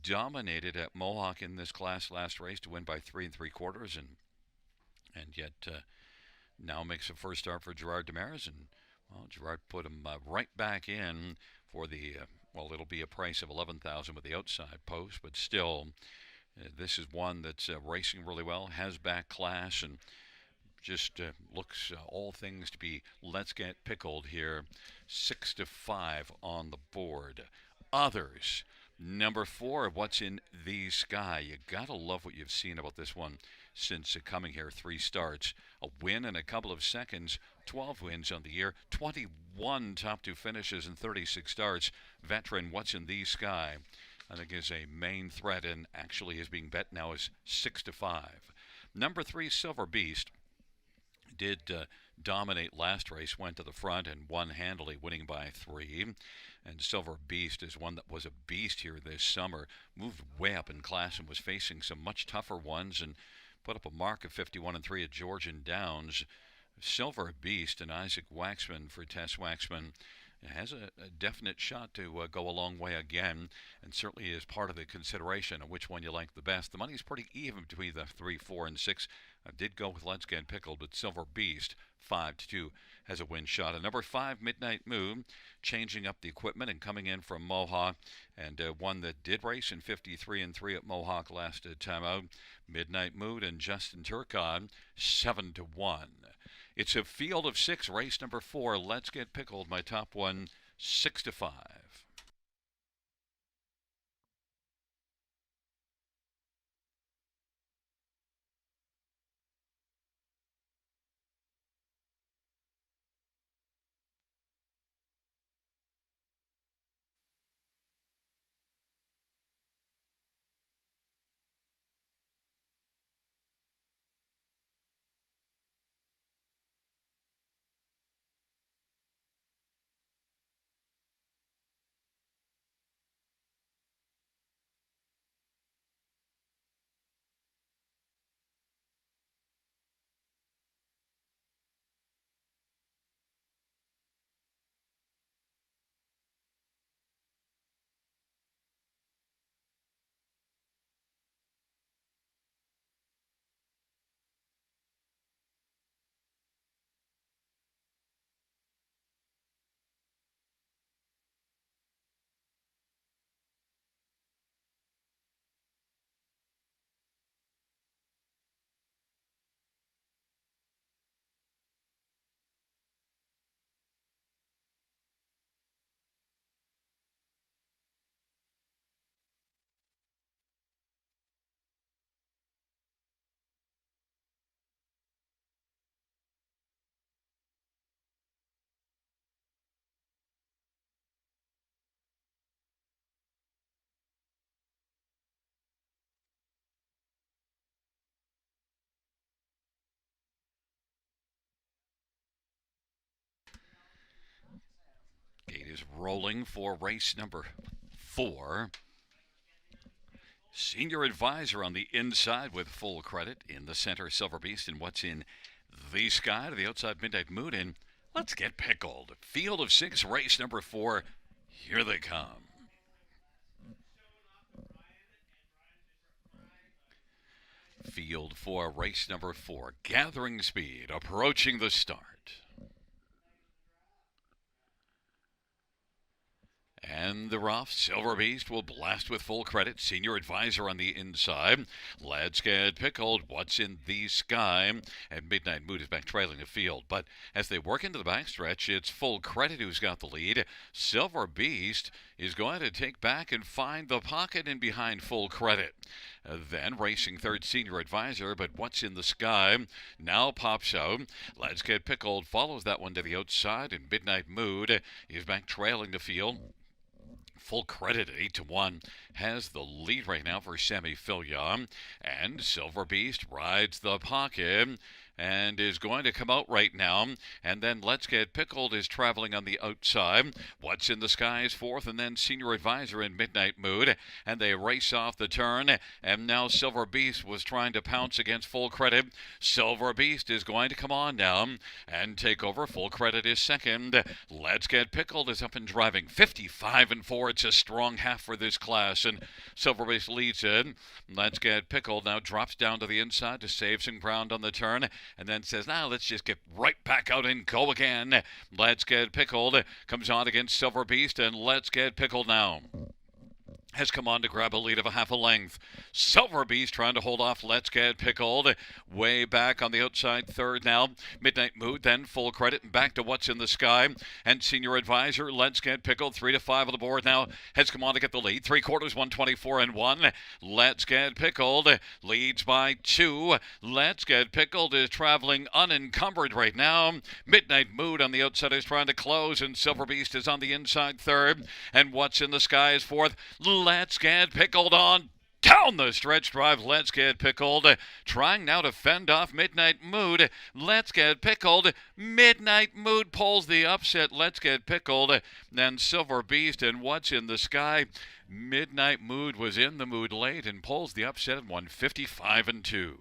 [SPEAKER 1] dominated at Mohawk in this class last race to win by 3 3/4, and yet now makes a first start for Gerard Damaris, and well, Gerard put him right back in for the it'll be a price of $11,000 with the outside post, but still, this is one that's racing really well, has back class, and just looks all things to be Let's Get Pickled here. 6-5 on the board. Others. Number 4, What's in the Sky. You gotta love what you've seen about this one since coming here. 3 starts, a win in a couple of seconds, 12 wins on the year, 21 top 2 finishes and 36 starts. Veteran What's in the Sky, I think, is a main threat and actually is being bet now as 6-5. Number 3, Silver Beast, did dominate last race, went to the front and won handily, winning by 3. And Silver Beast is one that was a beast here this summer, moved way up in class and was facing some much tougher ones and put up a mark of 51-3 at Georgian Downs. Silver Beast and Isaac Waxman for Tess Waxman has a definite shot to go a long way again, and certainly is part of the consideration of which one you like the best. The money's pretty even between the 3, 4, and 6. I did go with Let's Get Pickled, but Silver Beast, 5-2, has a win shot. And number 5, Midnight Moon, changing up the equipment and coming in from Mohawk, and one that did race in 53-3 at Mohawk last time out. Midnight Mood and Justin Turcott, 7-1. It's a field of 6, race number 4. Let's Get Pickled, my top one, 6-5. Gate is rolling for race number 4. Senior advisor on the inside with Full Credit. In the center, Silver Beast, and What's in the Sky. To the outside, Midnight Mood, and Let's Get Pickled. Field of 6, race number 4. Here they come. Field 4, race number 4, gathering speed, approaching the start. And the rough Silver Beast will blast with full credit. Senior Advisor on the inside. Let's Get Pickled. What's in the Sky? And Midnight Mood is back trailing the field. But as they work into the backstretch, it's Full Credit who's got the lead. Silver Beast is going to take back and find the pocket in behind Full Credit. Then racing third, Senior Advisor, but What's in the Sky now pops out. Let's Get Pickled follows that one to the outside, and Midnight Mood is back trailing the field. Full Credit at 8-1 has the lead right now for Sammy Fillion, and Silver Beast rides the pocket and is going to come out right now. And then Let's Get Pickled is traveling on the outside. What's in the Sky is fourth, and then Senior Advisor in Midnight Mood, and they race off the turn. And now Silver Beast was trying to pounce against Full Credit. Silver Beast is going to come on now and take over. Full Credit is second. Let's Get Pickled is up and driving 55-4. It's a strong half for this class, and Silver Beast leads it. Let's Get Pickled now drops down to the inside to save some ground on the turn, and then says, now let's just get right back out and go again. Let's Get Pickled comes on against Silver Beast, and Let's Get Pickled now has come on to grab a lead of a half a length. Silver Beast trying to hold off Let's Get Pickled. Way back on the outside third now. Midnight Mood, then Full Credit, and back to What's in the Sky. And Senior Advisor, Let's Get Pickled, 3-5 on the board now, has come on to get the lead. 3/4, 124-1. Let's Get Pickled leads by 2. Let's Get Pickled is traveling unencumbered right now. Midnight Mood on the outside is trying to close, and Silver Beast is on the inside third. And What's in the Sky is fourth. Let's Get Pickled on down the stretch drive. Let's Get Pickled trying now to fend off Midnight Mood. Let's Get Pickled. Midnight Mood pulls the upset. Let's Get Pickled. Then Silver Beast and What's in the Sky. Midnight Mood was in the mood late and pulls the upset at 155-2.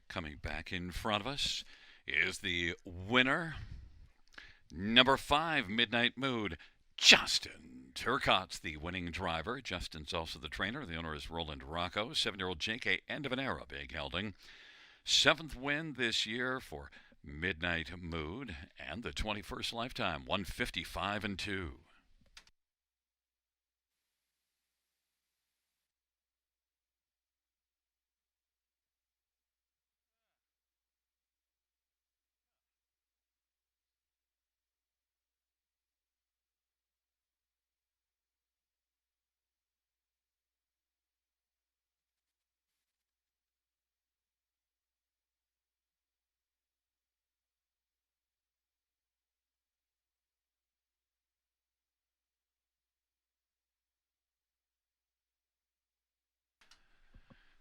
[SPEAKER 1] Coming back in front of us is the winner, number 5, Midnight Mood, Justin Turcotte's the winning driver. Justin's also the trainer. The owner is Roland Rocco. 7-year-old Jake A. End of an Era, big gelding. 7th win this year for Midnight Mood, and the 21st lifetime, 155-2.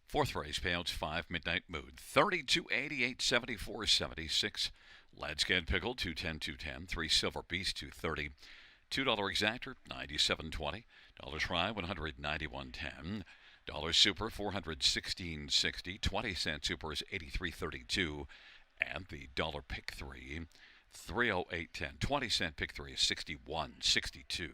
[SPEAKER 1] Fourth race, payouts 5, Midnight Mood, 32, 88, 74, 76. Let's Get Pickled, 210, 210. 3 Silver Beast, 230. $2 exactor, 97.20. Dollar Try, 191.10. Dollar Super, 416.60. 20-cent Super is 83.32. And the dollar Pick 3, 30810. 20-cent pick three is 61.62.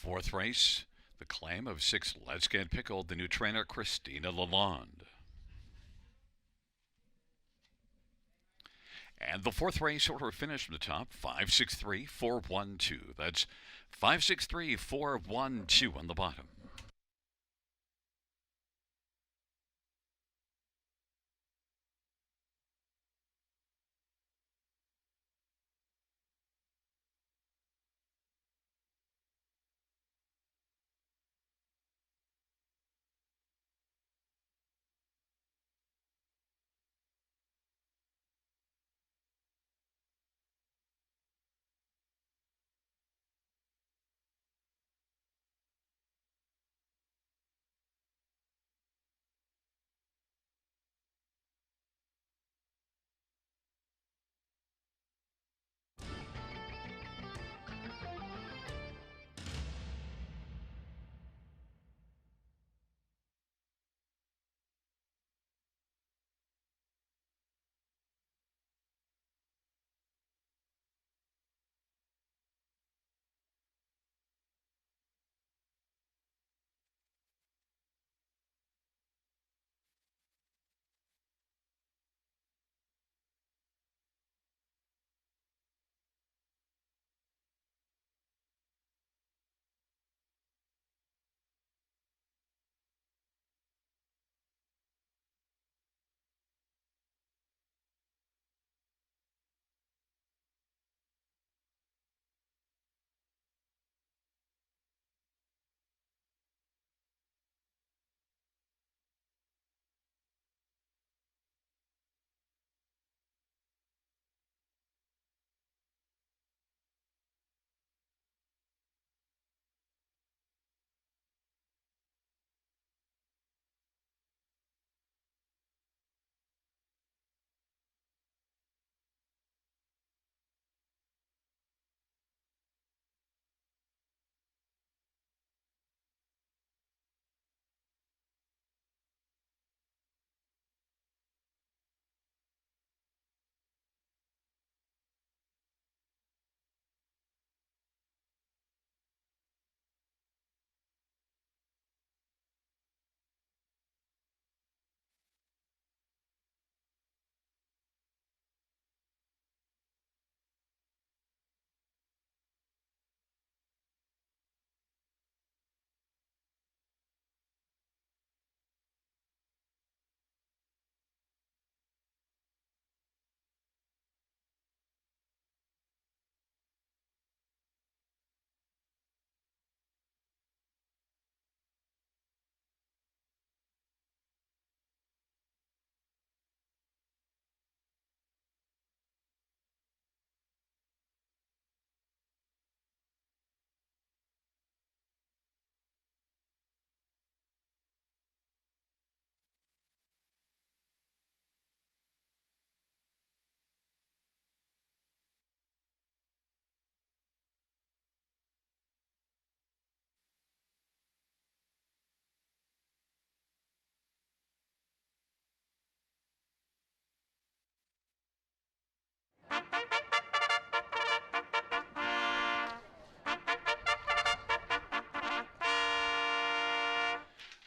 [SPEAKER 1] Fourth race, the claim of 6 Let's Get Pickled, the new trainer Christina Lalonde. And the fourth race order finished from the top, 563-412. That's 563-412 on the bottom.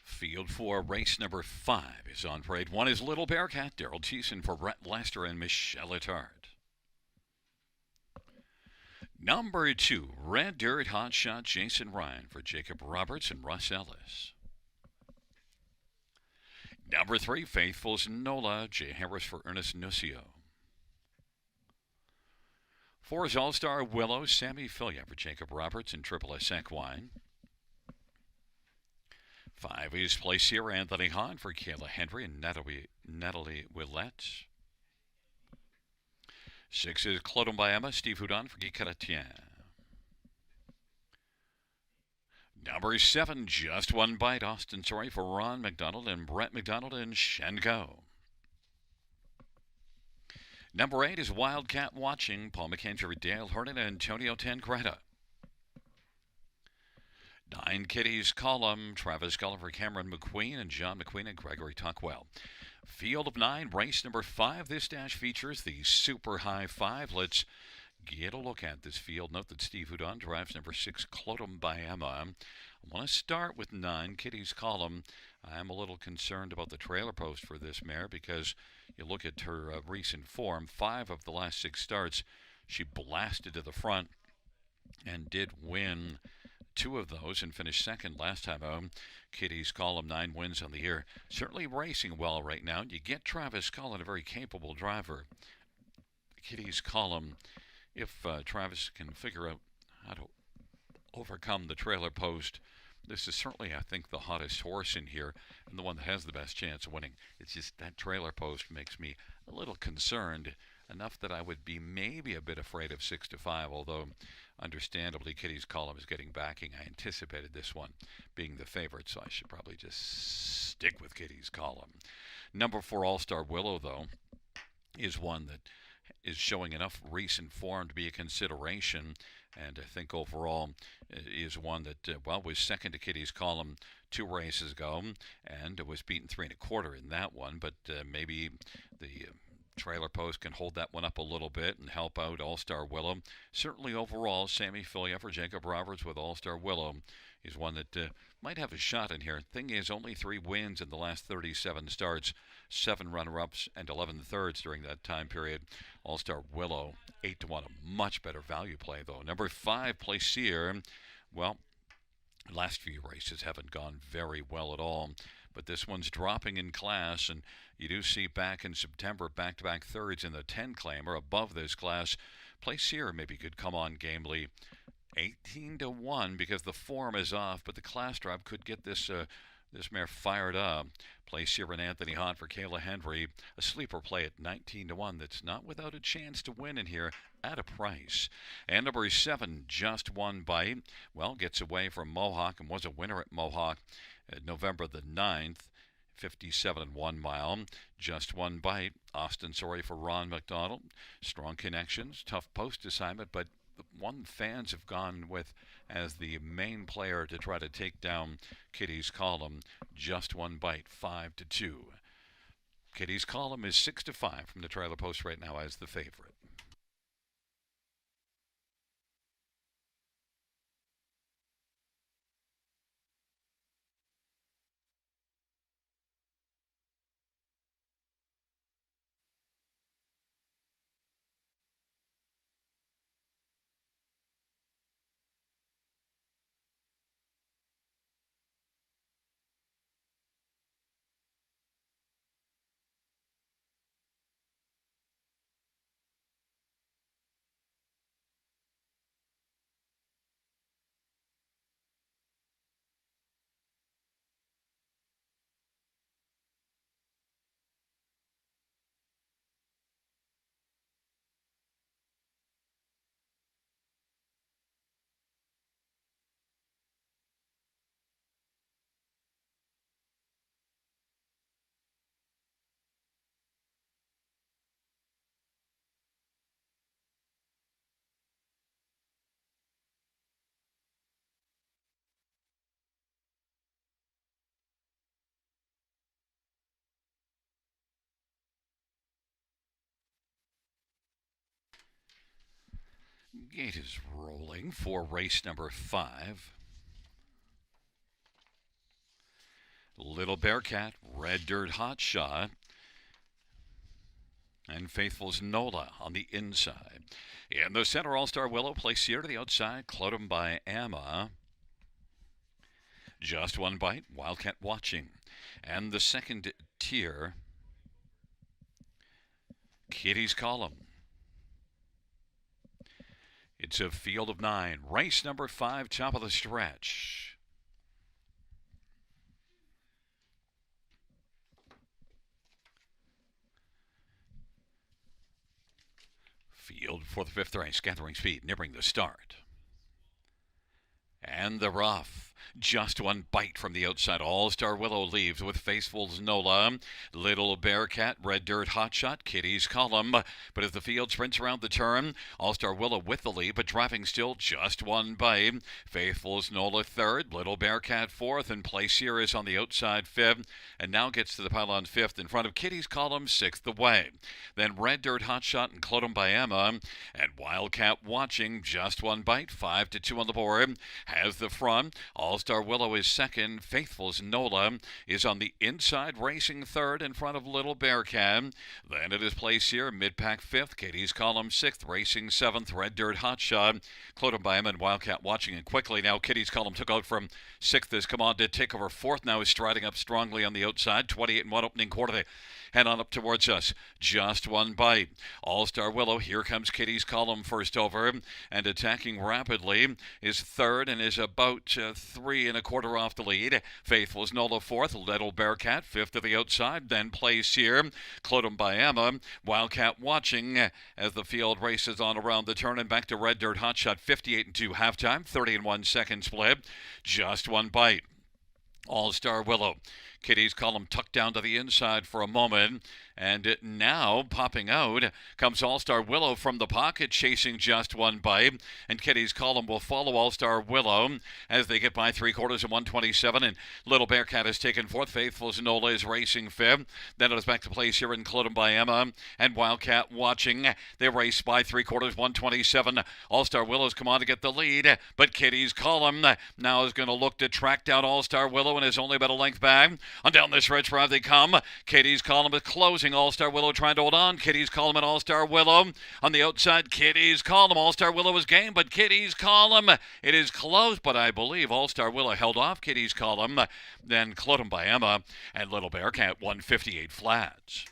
[SPEAKER 1] Field 4, race number 5 is on parade. 1 is Little Bearcat, Daryl Thiessen for Brett Lester and Michelle Ettard. Number 2, Red Dirt Hot Shot, Jason Ryan for Jacob Roberts and Russ Ellis. Number 3, Faithful's Nola, Jay Harris for Ernest Nucio. 4 is All-Star Willow, Sammy Filia for Jacob Roberts and Triple S Equine. 5 is Place Here, Anthony Hahn for Kayla Hendry and Natalie Willette. 6 is Clodum by Emma, Steve Houdon for Guy Caratien. Number 7, Just One Bite, Austin Sorry for Ron McDonald and Brett McDonald and Shenko. Number 8 is Wildcat Watching, Paul McCann for Dale Hernan and Antonio Tangretta. 9 Kitties Column, Travis Cullen for Cameron McQueen and John McQueen and Gregory Tuckwell. Field of 9, race number 5. This dash features the Super High 5. Let's Get a look at this field. Note that Steve Houdon drives number 6, Clotum by Emma. I want to start with 9, Kitty's Column. I'm a little concerned about the trailer post for this mare because you look at her recent form. 5 of the last 6 starts, she blasted to the front and did win 2 of those and finished second last time out. Kitty's Column, 9 wins on the year. Certainly racing well right now. You get Travis Cullen, a very capable driver. Kitty's Column, if Travis can figure out how to overcome the trailer post, this is certainly, I think, the hottest horse in here and the one that has the best chance of winning. It's just that trailer post makes me a little concerned, enough that I would be maybe a bit afraid of 6-5, although understandably Kitty's Column is getting backing. I anticipated this one being the favorite, so I should probably just stick with Kitty's Column. Number 4, All-Star Willow, though, is one that is showing enough recent form to be a consideration, and I think overall is one that, was second to Kitty's Column 2 races ago, and was beaten 3 1/4 in that one, but maybe the trailer post can hold that one up a little bit and help out All-Star Willow. Certainly overall, Sammy Fillier for Jacob Roberts with All-Star Willow is one that might have a shot in here. Thing is, only 3 wins in the last 37 starts, 7 runner-ups and 11 thirds during that time period. All-Star Willow, 8-1, a much better value play, though. Number 5, Plaisir. Well, last few races haven't gone very well at all, but this one's dropping in class, and you do see back in September back-to-back thirds in the 10 claimer above this class. Plaisir maybe could come on gamely. 18-1 because the form is off, but the class drop could get this mare fired up. Plaisir and Anthony Hahn for Kayla Hendry. A sleeper play at 19-1 that's not without a chance to win in here at a price. And number 7, Just One Bite. Well, gets away from Mohawk and was a winner at Mohawk November the 9th. 57 1 mile. Just One Bite. Austin Sorry for Ron McDonald. Strong connections. Tough post assignment, but the one fans have gone with as the main player to try to take down Kitty's Column. Just One Bite, 5-2. Kitty's Column is 6-5 from the trailer post right now as the favorite. Gate is rolling for race number 5. Little Bearcat, Red Dirt Hot Shot, and Faithful's Nola on the inside. In the center, All-Star Willow, Plaisir to the outside, Clotum by Emma. Just One Bite, Wildcat Watching. And the second tier, Kitty's Column. It's a field of 9. Race number 5, top of the stretch. Field for the 5th race, gathering speed, nearing the start. And the rough. Just one bite from the outside. All-Star Willow leaves with Faithful's Nola. Little Bearcat, Red Dirt Hotshot, Kitty's Column. But as the field sprints around the turn, All-Star Willow with the lead, but driving still just one bite. Faithful's Nola third, Little Bearcat fourth, and Plaisir is on the outside fifth, and now gets to the pylon fifth in front of Kitty's Column sixth away. Then Red Dirt Hotshot and Clodum by Emma, and Wildcat Watching, just one bite, 5-2 on the board, has the front. All-Star Willow is second. Faithful's Nola is on the inside, racing third in front of Little Bearcat. Then it is Plaisir, mid-pack fifth. Katie's Column sixth, racing seventh. Red Dirt Hotshot, Clodum by Emma, and Wildcat Watching. And quickly now, Kitty's Column took out from sixth as Come On did take over fourth. Now is striding up strongly on the outside. 28-1 opening quarter. They head on up towards us. Just one bite. All-Star Willow. Here comes Kitty's Column first over, and attacking rapidly is third and is about 3 1/4 off the lead. Faithful's Nola fourth. Little Bearcat fifth to the outside. Then Plaisir, Clodum by Emma, Wildcat Watching as the field races on around the turn, and back to Red Dirt Hotshot. 58-2 halftime. 30-1 second split. Just one bite. All-Star Willow. Kitty's Column tucked down to the inside for a moment, and now popping out comes All-Star Willow from the pocket, chasing just one bite, and Kitty's Column will follow All-Star Willow as they get by 3/4 at 127, and Little Bearcat has taken fourth. Faithful's Nola is racing fifth. Then it is back to Plaisir and Clodum by Emma and Wildcat Watching. They race by 3/4, 127. All-Star Willow's come on to get the lead, but Kitty's Column now is going to look to track down All-Star Willow and is only about a length back. On down this red drive they come. Kitty's Column is closing. All-Star Willow trying to hold on. Kitty's Column and All-Star Willow on the outside. Kitty's Column. All-Star Willow is game, but Kitty's Column, it is close, but I believe All-Star Willow held off Kitty's Column. Then Clodum by Emma and Little Bearcat 158 flats.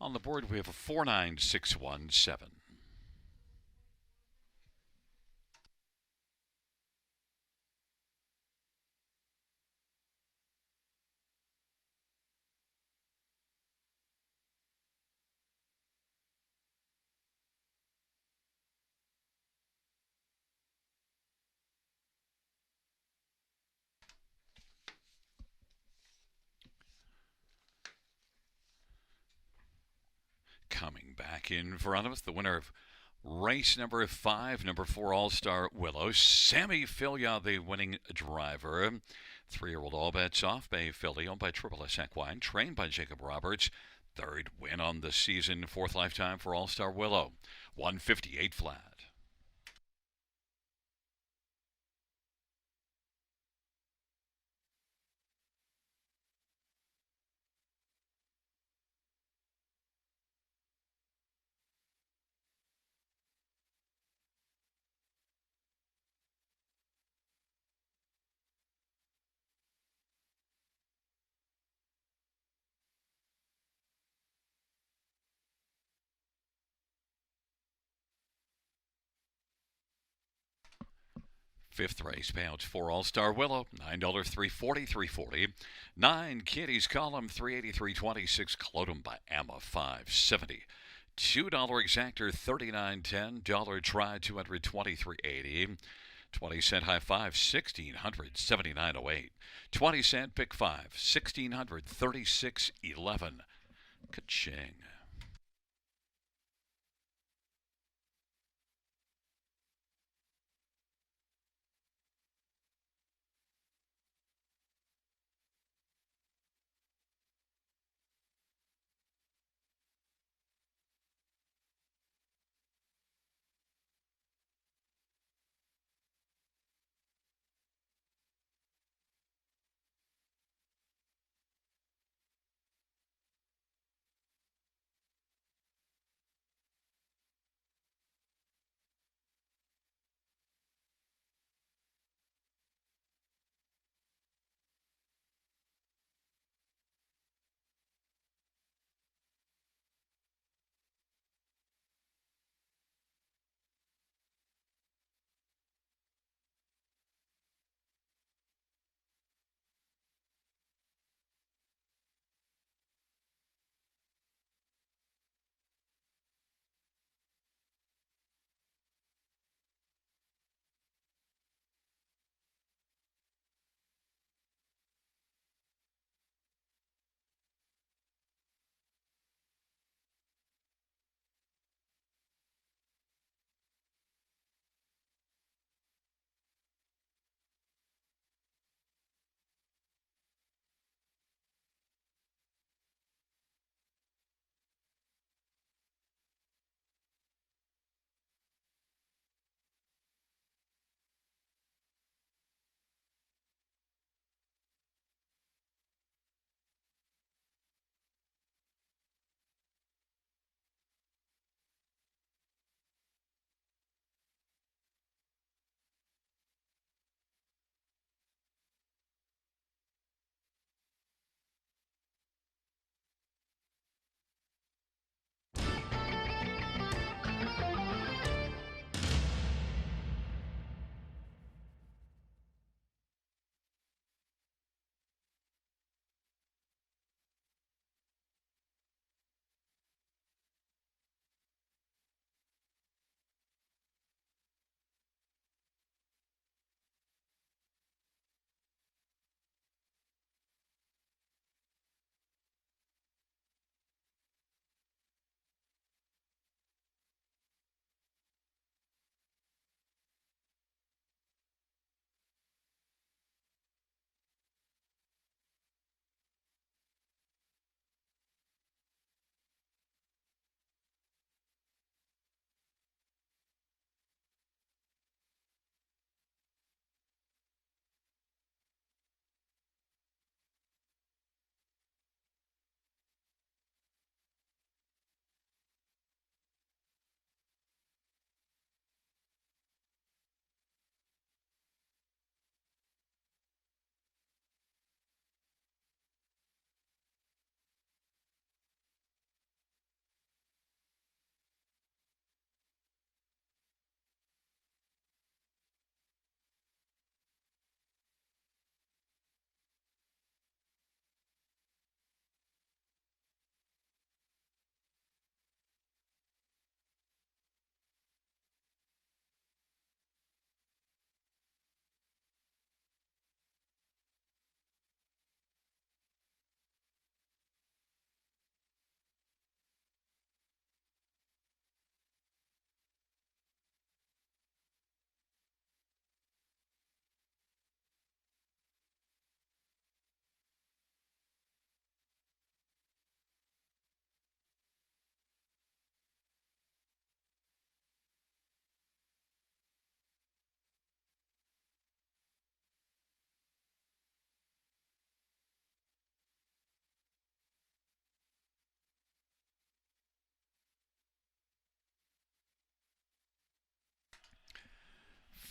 [SPEAKER 1] On the board, we have a 49617. Coming back in front of us, the winner of race number 5, number 4, All-Star Willow. Sammy Filia, the winning driver. 3-year-old All Bets Off Bay filly, owned by Triple S Equine, trained by Jacob Roberts. Third win on the season, fourth lifetime for All-Star Willow. 158 flat. Fifth race payouts for All-Star Willow, $9, $340, $340. 9, Kitty's Column, $383, $26. Clodum by Emma, $570. $2 exactor, $39.10. Dollar try, $223.80. 20 cent high five, 1679.08. 20 cent pick five, 1636.11. Ka-ching.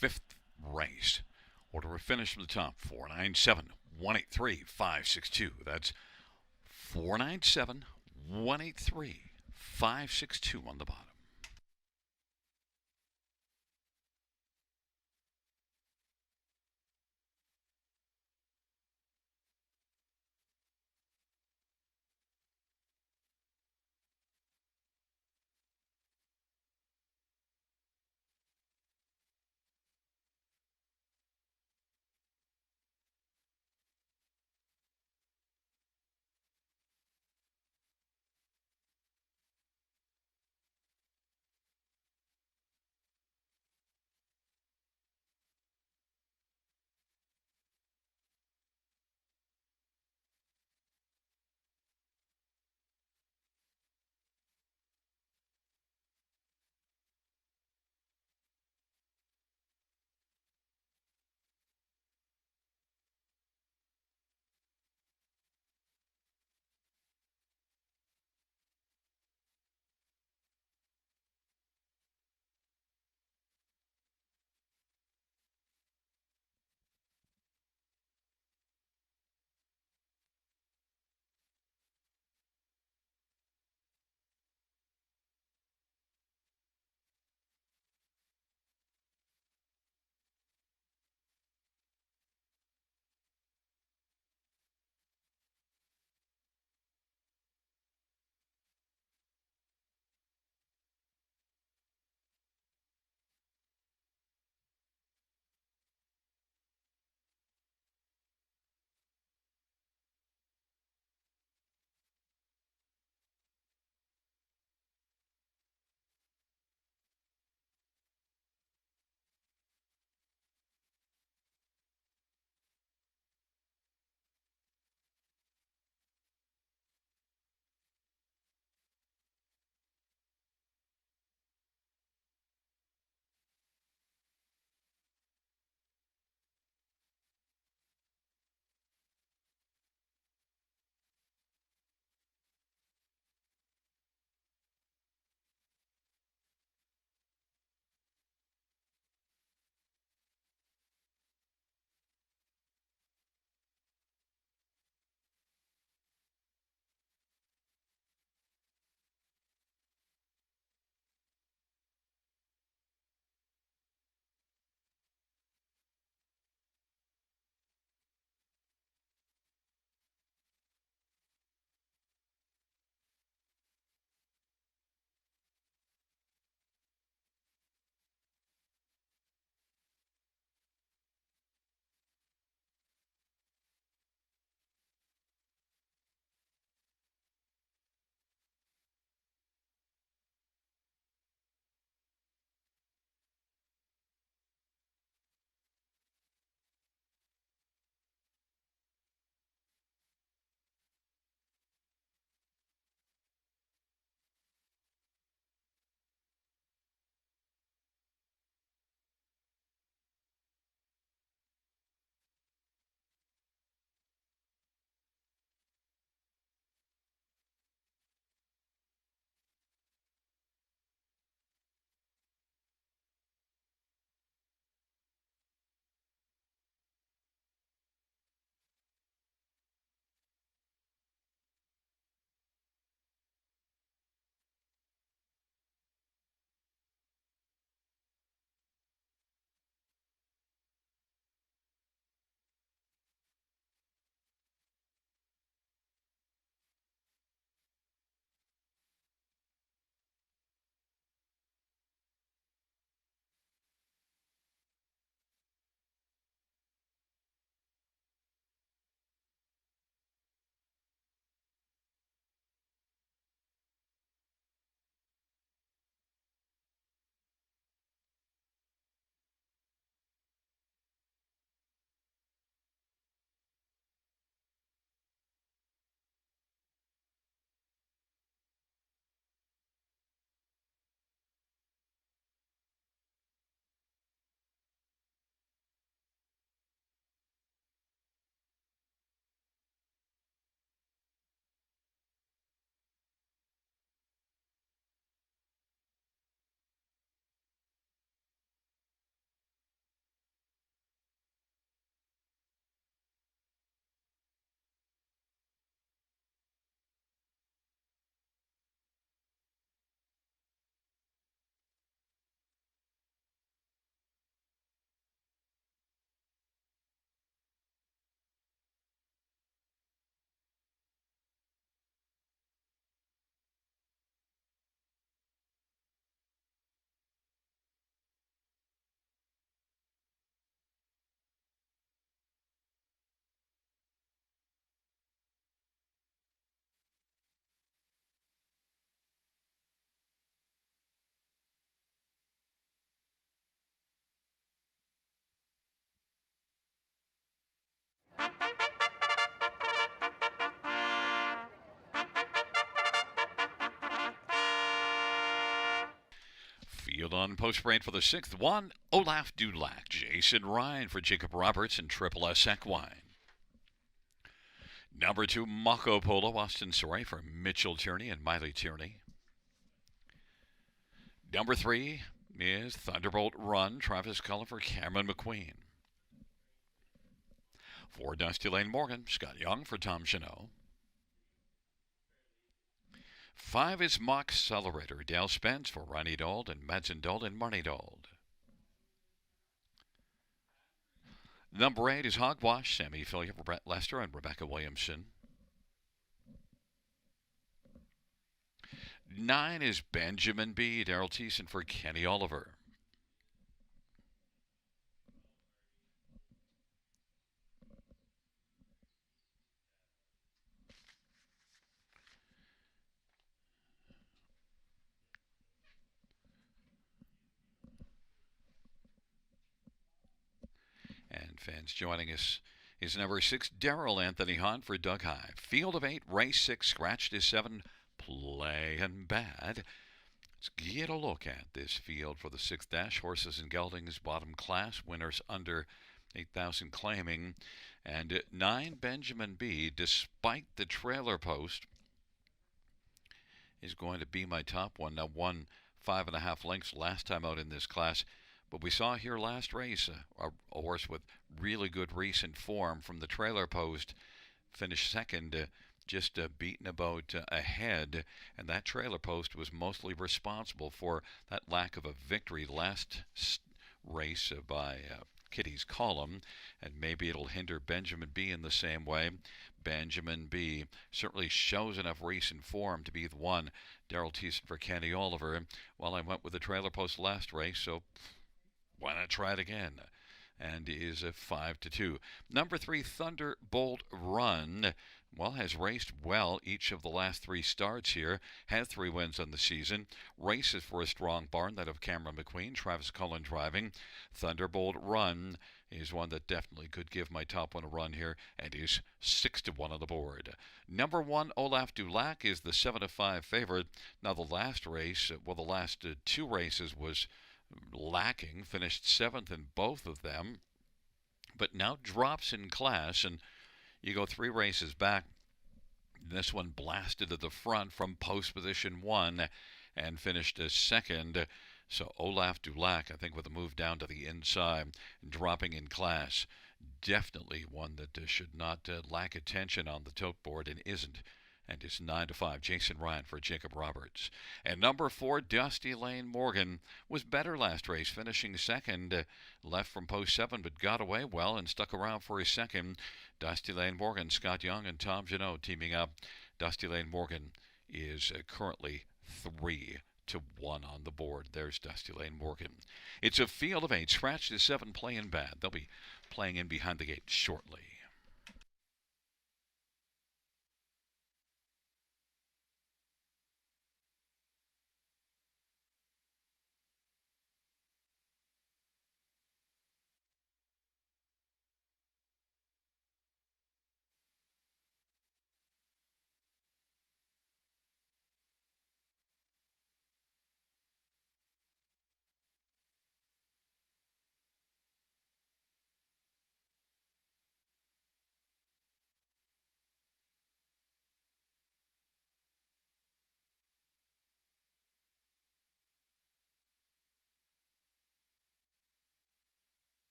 [SPEAKER 1] Fifth race. Order of finish from the top, 497 183 562. That's 497 183 562 on the bottom. Still on post parade for the sixth one, Olaf Dulac, Jason Ryan for Jacob Roberts and Triple S Equine. Number 2, Mako Polo, Austin Soray for Mitchell Tierney and Miley Tierney. Number 3 is Thunderbolt Run, Travis Cullen for Cameron McQueen. 4, Dusty Lane Morgan, Scott Young for Tom Janot. 5 is Mock Accelerator, Dale Spence for Ronnie Dold and Madsen Dold and Marnie Dold. Number 8 is Hogwash, Sammy Fillion for Brett Lester and Rebecca Williamson. 9 is Benjamin B, Daryl Thiessen for Kenny Oliver. And fans joining us is number 6, Daryl Anthony Hahn for Doug High. Field of 8, race 6, scratched is 7, playing bad. Let's get a look at this field for the 6th dash. Horses and geldings, bottom class, winners under 8,000 claiming. And 9, Benjamin B, despite the trailer post, is going to be my top one. Now, won 5.5 lengths last time out in this class. But we saw here last race a horse with really good recent form from the trailer post finished second, just beaten about ahead, and that trailer post was mostly responsible for that lack of a victory last race by Kitty's Column, and maybe it'll hinder Benjamin B in the same way. Benjamin B certainly shows enough recent form to be the one. Daryl Thiessen for Kenny Oliver. Well, I went with the trailer post last race, so why not try it again? And is a 5-2. Number 3, Thunderbolt Run. Well, has raced well each of the last 3 starts here. Has 3 wins on the season. Races for a strong barn, that of Cameron McQueen, Travis Cullen driving. Thunderbolt Run is one that definitely could give my top one a run here, and is 6-1 on the board. Number 1, Olaf Dulac, is the 7-5 favorite. Now the last race, the last 2 races was lacking, finished 7th in both of them, but now drops in class, and you go 3 races back. This one blasted to the front from post position 1 and finished as second. So Olaf Dulac, I think, with a move down to the inside, dropping in class, definitely one that should not lack attention on the tote board, and isn't. And it's 9-5. Jason Ryan for Jacob Roberts. And number 4, Dusty Lane Morgan, was better last race, finishing second. Left from post 7, but got away well and stuck around for his second. Dusty Lane Morgan, Scott Young and Tom Janot teaming up. Dusty Lane Morgan is currently 3-1 on the board. There's Dusty Lane Morgan. It's a field of 8. Scratch to 7, playing bad. They'll be playing in behind the gate shortly.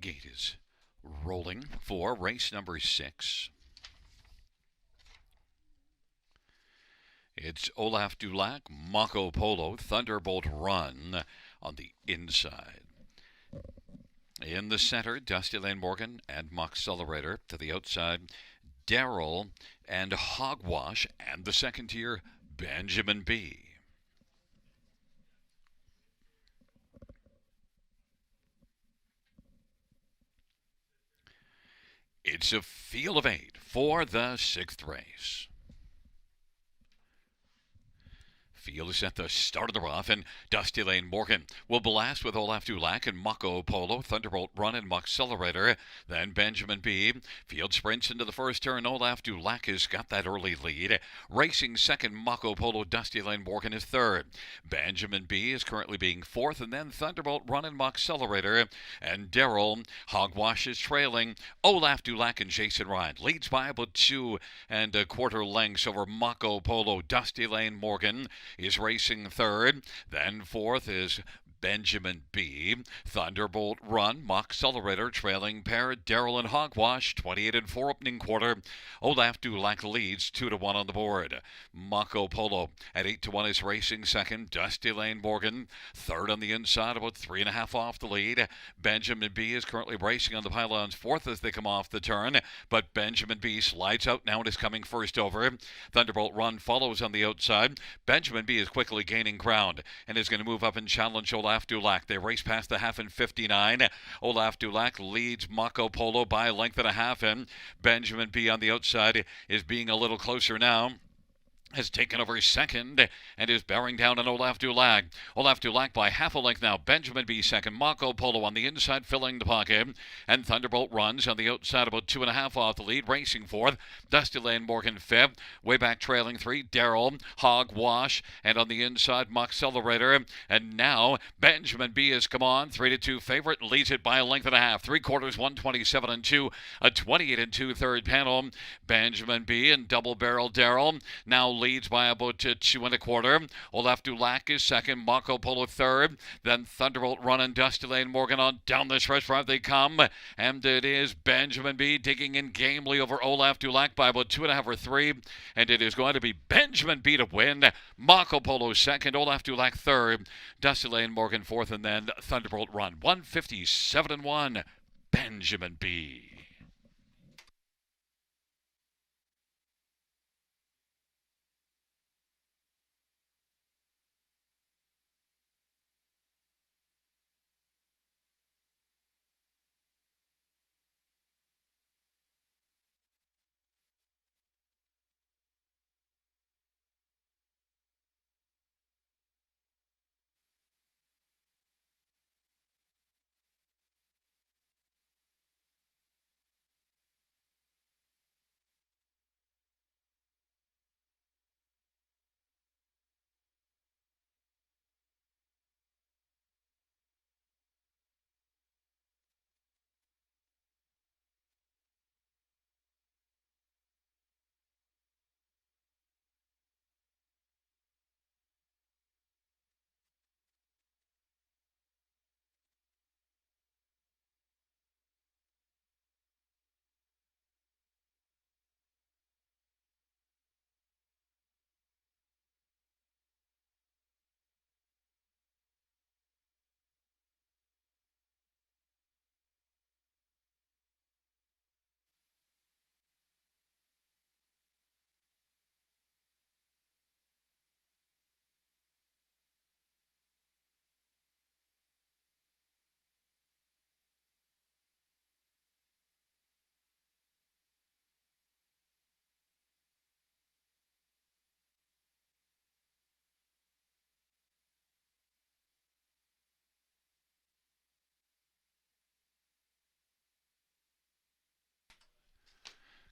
[SPEAKER 1] Gate is rolling for race number 6. It's Olaf Dulac, Mako Polo, Thunderbolt Run on the inside. In the center, Dusty Lane Morgan and Moxcelerator. To the outside, Daryl and Hogwash, and the second tier, Benjamin B. It's a field of 8 for the 6th race. Field is at the start of the rough, and Dusty Lane Morgan will blast with Olaf Dulac and Mako Polo, Thunderbolt Run and Moxcelerator. Then Benjamin B. Field sprints into the first turn. Olaf Dulac has got that early lead. Racing second, Mako Polo, Dusty Lane Morgan is third. Benjamin B. is currently being fourth, and then Thunderbolt Run and Moxcelerator. And Daryl Hogwash is trailing. Olaf Dulac and Jason Ryan leads by about 2 1/4 lengths over Mako Polo. Dusty Lane Morgan is racing third. Then fourth is Benjamin B. Thunderbolt Run, Moxcelerator, trailing pair, Daryl and Hogwash, 28-4 opening quarter. Olaf Dulac leads 2-1 on the board. Mako Polo at 8-1 is racing second. Dusty Lane Morgan, third on the inside, about 3.5 off the lead. Benjamin B is currently racing on the pylons, fourth as they come off the turn, but Benjamin B slides out now and is coming first over. Thunderbolt Run follows on the outside. Benjamin B is quickly gaining ground and is going to move up and challenge Olaf Dulac. They race past the half in 59. Olaf Dulac leads Mako Polo by a length and a half, and Benjamin B on the outside is being a little closer now. Has taken over second and is bearing down on Olaf Dulac. Olaf Dulac by half a length now. Benjamin B second. Mako Polo on the inside filling the pocket. And Thunderbolt Runs on the outside about 2.5 off the lead. Racing fourth. Dusty Lane Morgan fifth. Way back trailing 3. Daryl Hogwash. And on the inside Moxcelerator. And now Benjamin B has come on. 3-2 favorite. Leads it by a length and a half. 3/4 127-2. A 28-2 third panel. Benjamin B and double barrel Daryl now leads by about 2 1/4. Olaf Dulac is second. Mako Polo third. Then Thunderbolt Run and Dusty Lane Morgan on down the stretch front they come. And it is Benjamin B digging in gamely over Olaf Dulac by about 2.5 or 3. And it is going to be Benjamin B to win. Mako Polo second. Olaf Dulac third. Dusty Lane Morgan fourth. And then Thunderbolt Run. 157-1. Benjamin B.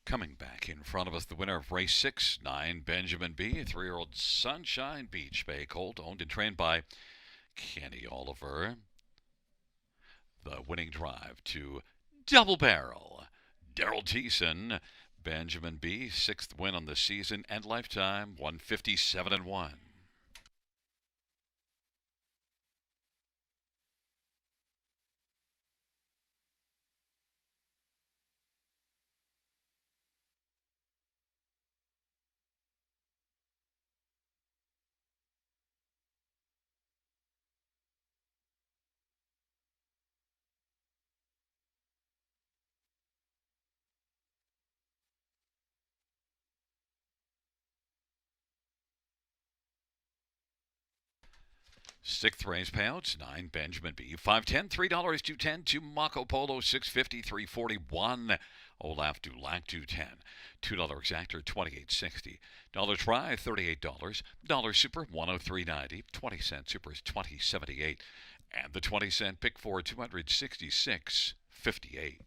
[SPEAKER 1] Coming back in front of us, the winner of race 6, 9, Benjamin B, a 3-year-old Sunshine Beach Bay colt, owned and trained by Kenny Oliver. The winning drive to double barrel. Daryl Thiessen, Benjamin B, 6th win on the season and lifetime, 157-1. Sixth race payouts, 9 Benjamin B, 510, $3, 210, 2 Mako Polo, 650, 341. Olaf Dulac, 210. $2 exactor, 28.60. Dollar try, $38. Dollar super, 103.90. 20-cent super is 20.78. And the 20-cent pick for 266.58.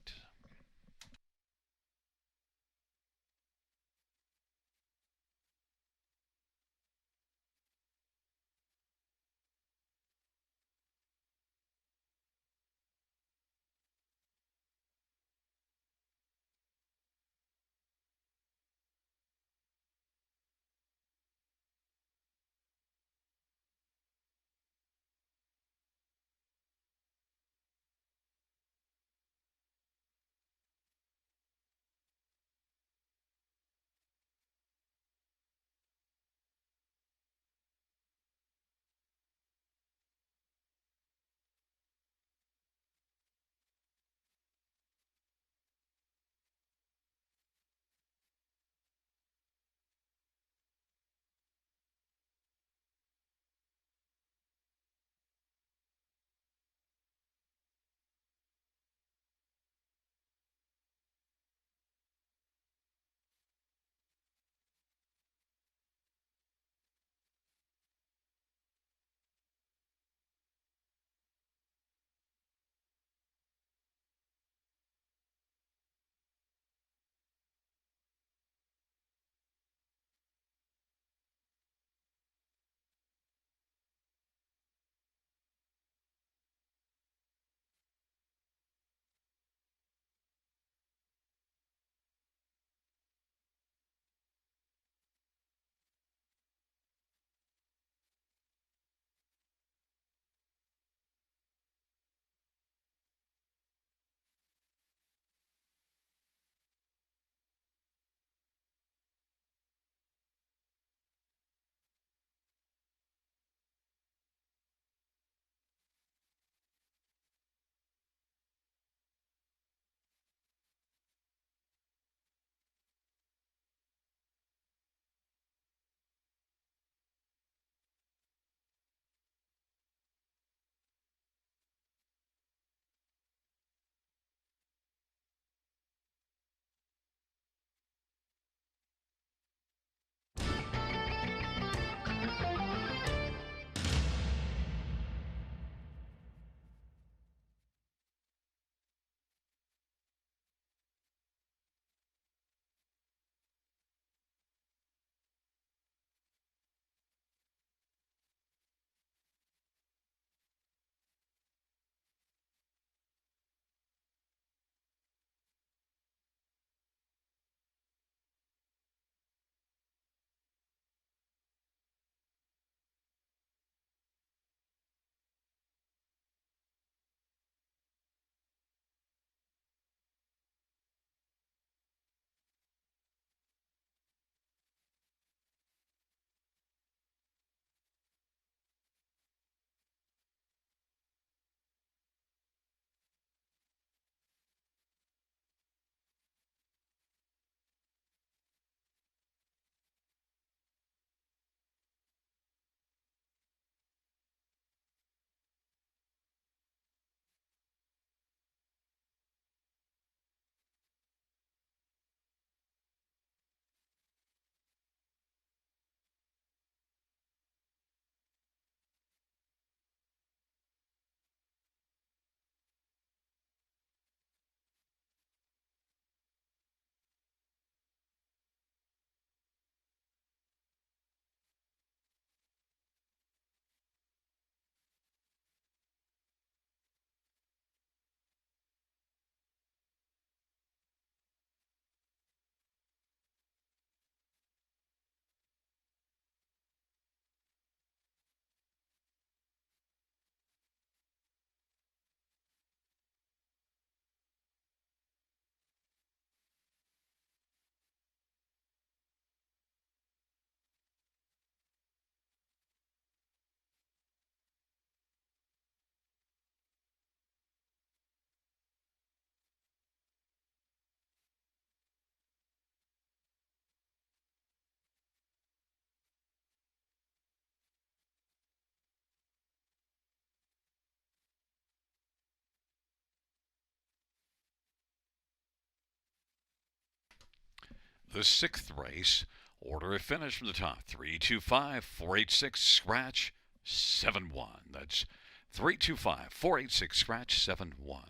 [SPEAKER 1] The sixth race, order of finish from the top 325 486 scratch 71. That's 325 486 scratch 71.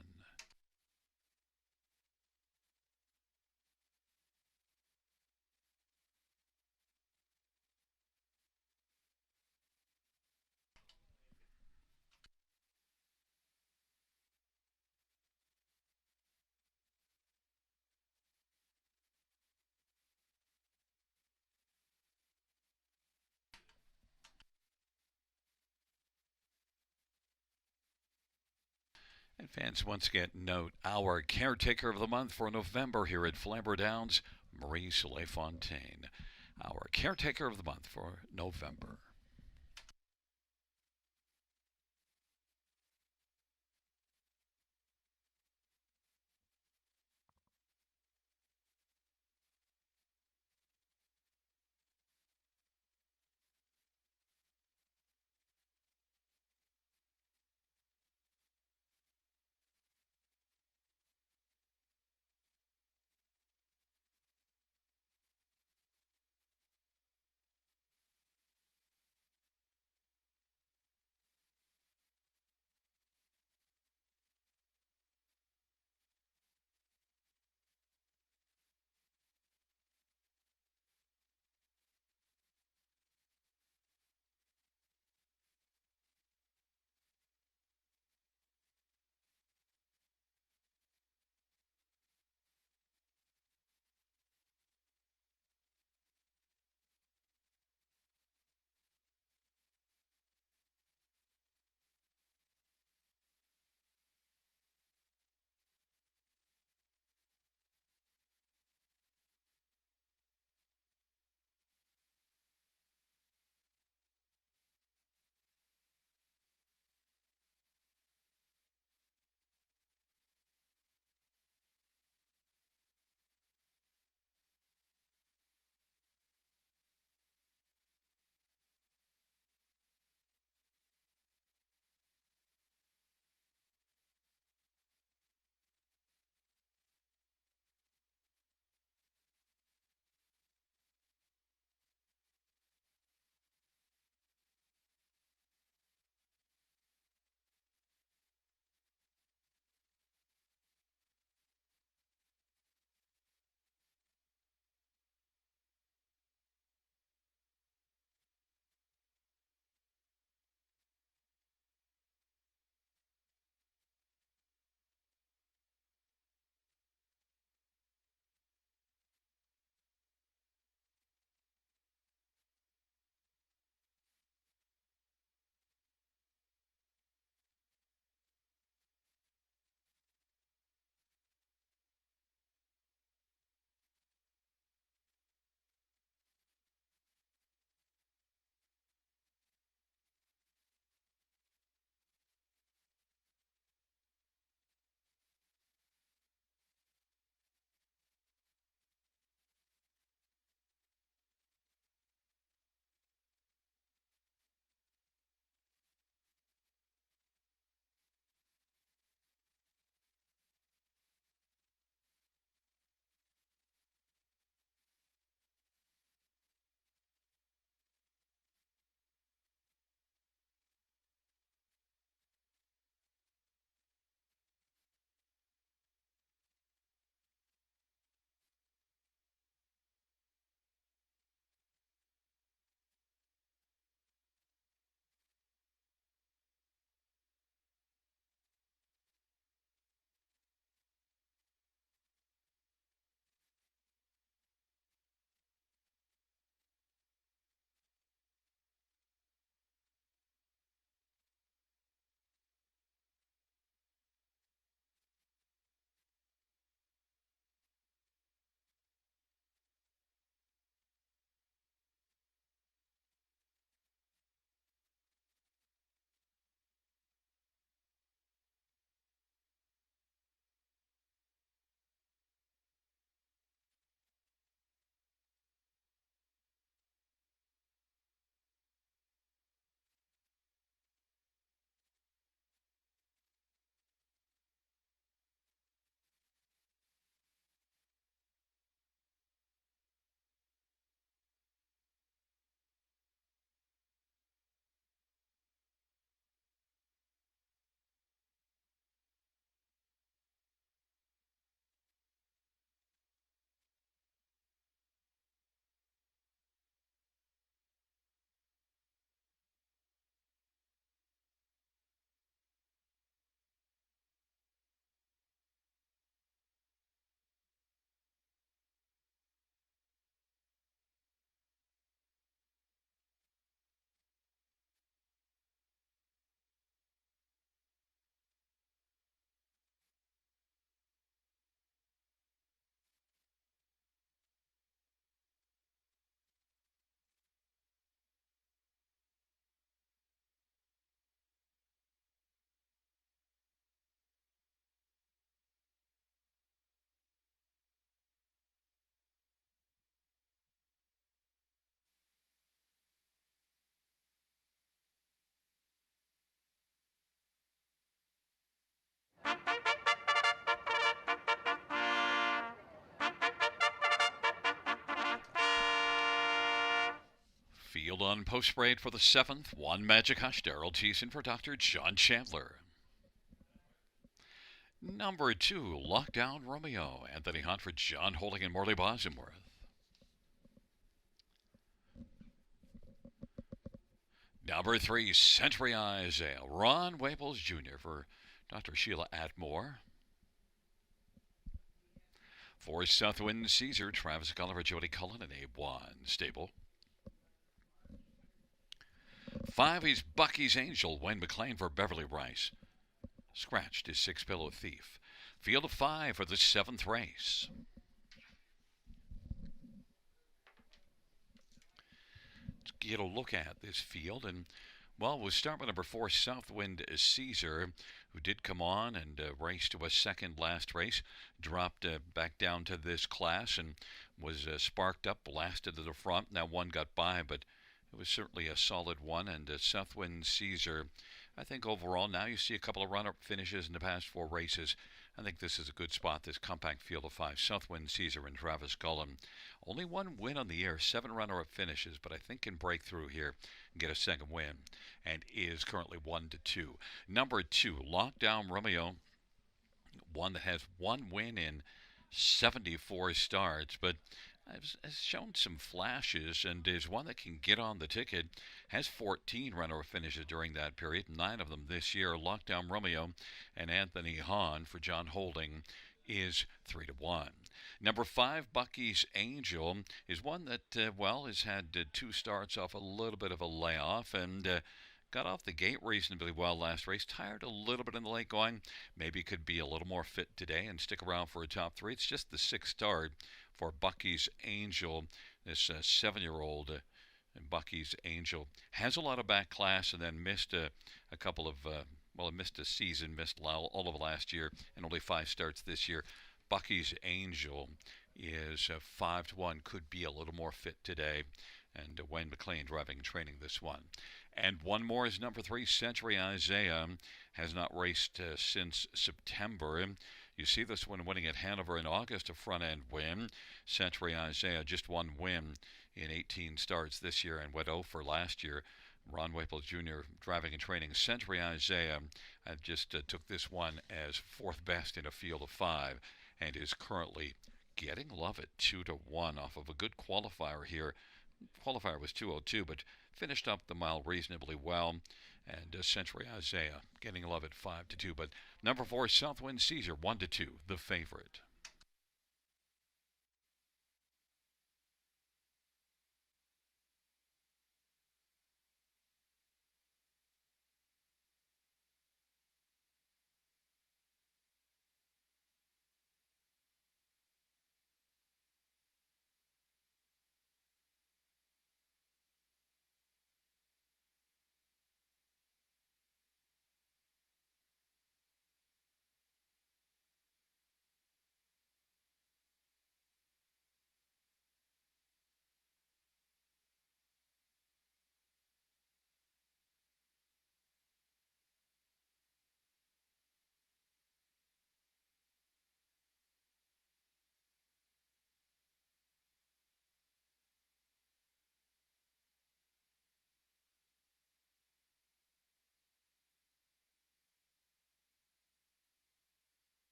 [SPEAKER 1] And fans, once again, note our caretaker of the month for November here at Flamboro Downs, Marie Soleil Fontaine. Our caretaker of the month for November. Field on post parade for the 7th. 1 Magic Hush, Daryl Thiessen for Dr. John Chandler. Number 2, Lockdown Romeo, Anthony Hunt for John Holding and Morley Bosworth. Number 3, Century Isaiah, Ron Waples Jr. for Dr. Sheila Atmore. 4, Southwind Caesar, Travis Gulliver, Jody Cullen, and Abe Wan Stable. 5 is Bucky's Angel, Wayne McLean for Beverly Rice. Scratched is 6 Pillow Thief. Field of 5 for the 7th race. Let's get a look at this field, and well, we'll start with number 4, Southwind Caesar, who did come on and raced to a second last race, dropped back down to this class and was sparked up, blasted to the front. Now one got by, but it was certainly a solid one, and Southwind Caesar, I think overall, now you see a couple of run-up finishes in the past 4 races. I think this is a good spot, this compact field of 5. Southwind Caesar and Travis Cullen. Only 1 win on the year, 7 runner-up finishes, but I think can break through here and get a second win, and is currently 1-2. Number 2, Lockdown Romeo, one that has 1 win in 74 starts, but has shown some flashes and is one that can get on the ticket. Has 14 runner finishes during that period, 9 of them this year. Lockdown Romeo and Anthony Hahn for John Holding is 3-1. Number 5, Bucky's Angel, is one that, well, has had 2 starts off a little bit of a layoff and got off the gate reasonably well last race. Tired a little bit in the late going. Maybe could be a little more fit today and stick around for a top 3. It's just the 6th start for Bucky's Angel. This 7-year-old Bucky's Angel has a lot of back class and then missed a couple of, missed a season, missed all of last year, and only 5 starts this year. Bucky's Angel is 5-1, could be a little more fit today, and Wayne McLean driving and training this one. And one more is number 3, Century Isaiah, has not raced since September. You see this one winning at Hanover in August, a front-end win. Century Isaiah, just 1 win in 18 starts this year and went 0 for last year. Ron Waples Jr. driving and training. Century Isaiah just took this one as 4th best in a field of 5 and is currently getting love at 2-1 off of a good qualifier here. Qualifier was 2:02, but finished up the mile reasonably well. And Century Isaiah getting love at 5-2. But number 4, Southwind Caesar, 1-2, the favorite.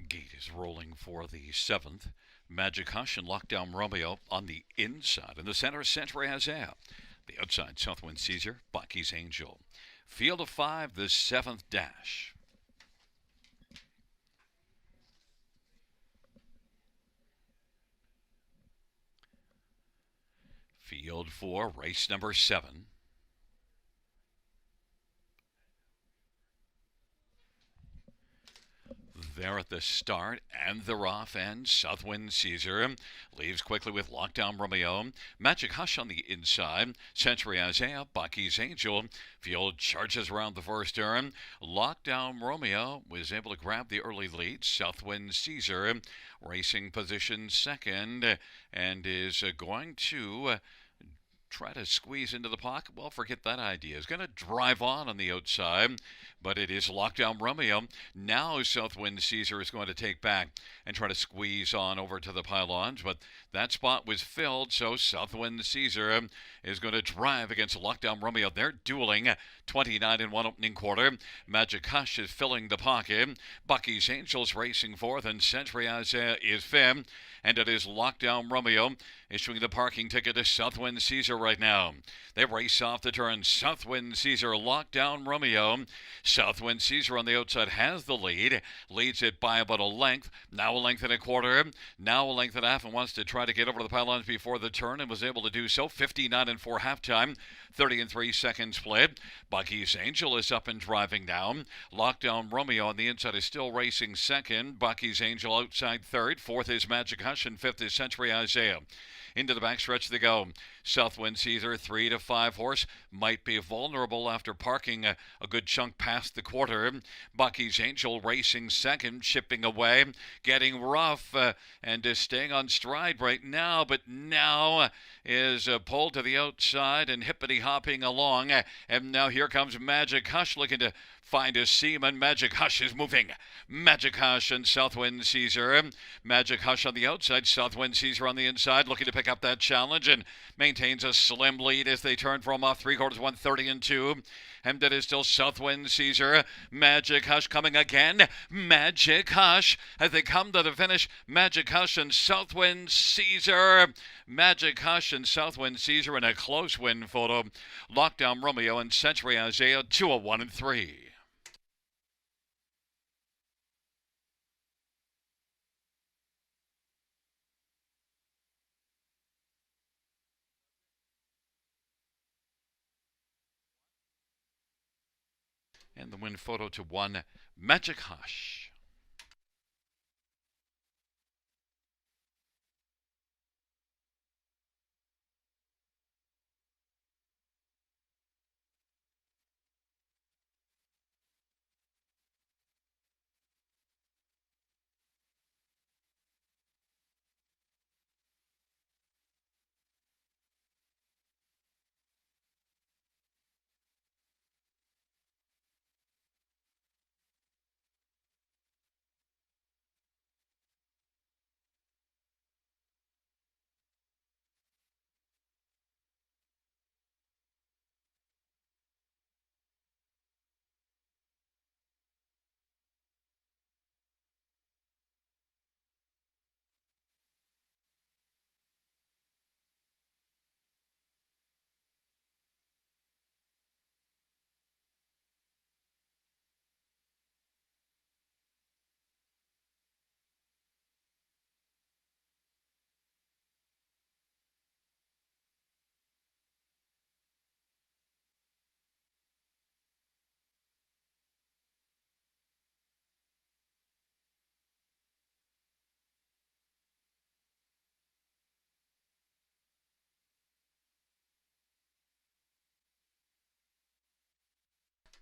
[SPEAKER 1] Gate is rolling for the 7th. Magic Hush and Lockdown Romeo on the inside. In the center, Century Isaiah. The outside, Southwind Caesar, Bucky's Angel. Field of 5, the 7th dash. Field 4, race number 7. There at the start and the off end, Southwind Caesar leaves quickly with Lockdown Romeo. Magic Hush on the inside. Century Isaiah, Bucky's Angel. Field charges around the first turn. Lockdown Romeo was able to grab the early lead. Southwind Caesar racing position second and is going to try to squeeze into the pocket. Well, forget that idea. Is going to drive on the outside, but it is Lockdown Romeo. Now Southwind Caesar is going to take back and try to squeeze on over to the pylons, but that spot was filled, so Southwind Caesar is going to drive against Lockdown Romeo. They're dueling 29 in one opening quarter. Magic Hush is filling the pocket. Bucky's Angels racing fourth, and Century Isaiah is fifth. And it is Lockdown Romeo issuing the parking ticket to Southwind Caesar right now. They race off the turn. Southwind Caesar, Lockdown Romeo. Southwind Caesar on the outside has the lead. Leads it by about a length. Now a length and a quarter. Now a length and a half, and wants to try to get over the pylons before the turn and was able to do so. 59 and 4 halftime. 30 and 3 seconds split. Bucky's Angel is up and driving down. Lockdown Romeo on the inside is still racing second. Bucky's Angel outside third. Fourth is Magic Hush, and fifth is Century Isaiah. Into the backstretch they go. Southwind Caesar, 3 to 5 horse, might be vulnerable after parking a good chunk past the quarter. Bucky's Angel racing second, chipping away, getting rough, and staying on stride right now, but now is pulled to the outside and hippity hopping along. And now here comes Magic Hush looking to find a seaman. Magic Hush is moving. Magic Hush and Southwind Caesar. Magic Hush on the outside, Southwind Caesar on the inside, looking to pick up that challenge and maintains a slim lead as they turn from off 3/4, 130 and 2. And it is still Southwind Caesar. Magic Hush coming again. Magic Hush as they come to the finish. Magic Hush and Southwind Caesar. Magic Hush and Southwind Caesar in a close win photo. Lockdown Romeo and Century Isaiah 201 and 3. And the win photo to 1, Magic Hush.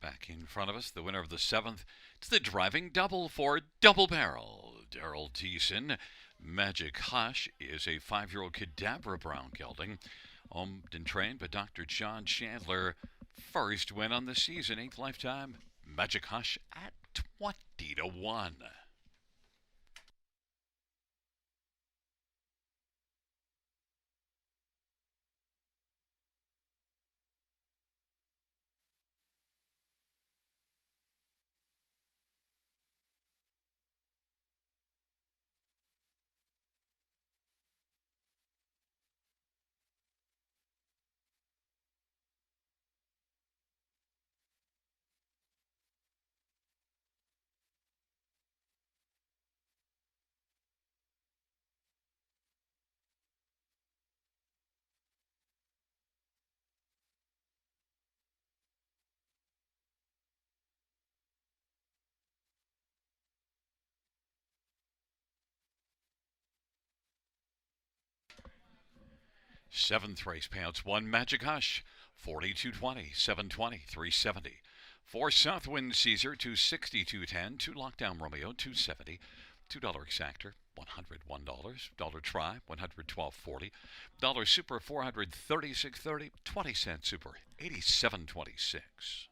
[SPEAKER 1] Back in front of us, the winner of the 7th. It's the driving double for Double Barrel. Daryl Thiessen. Magic Hush is a 5-year-old Cadabra Brown gelding, owned and trained by Dr. John Chandler. First win on the season, 8th lifetime. Magic Hush at 20 to 1. Seventh race payouts 1 Magic Hush, 4220, 720, 370. 4 Southwind Caesar, 260, 210. 2 Lockdown Romeo, 270. $2 Exactor, $101. Dollar Try, $112.40. Dollar Super, $436.30. 20-cent Super, $87.26.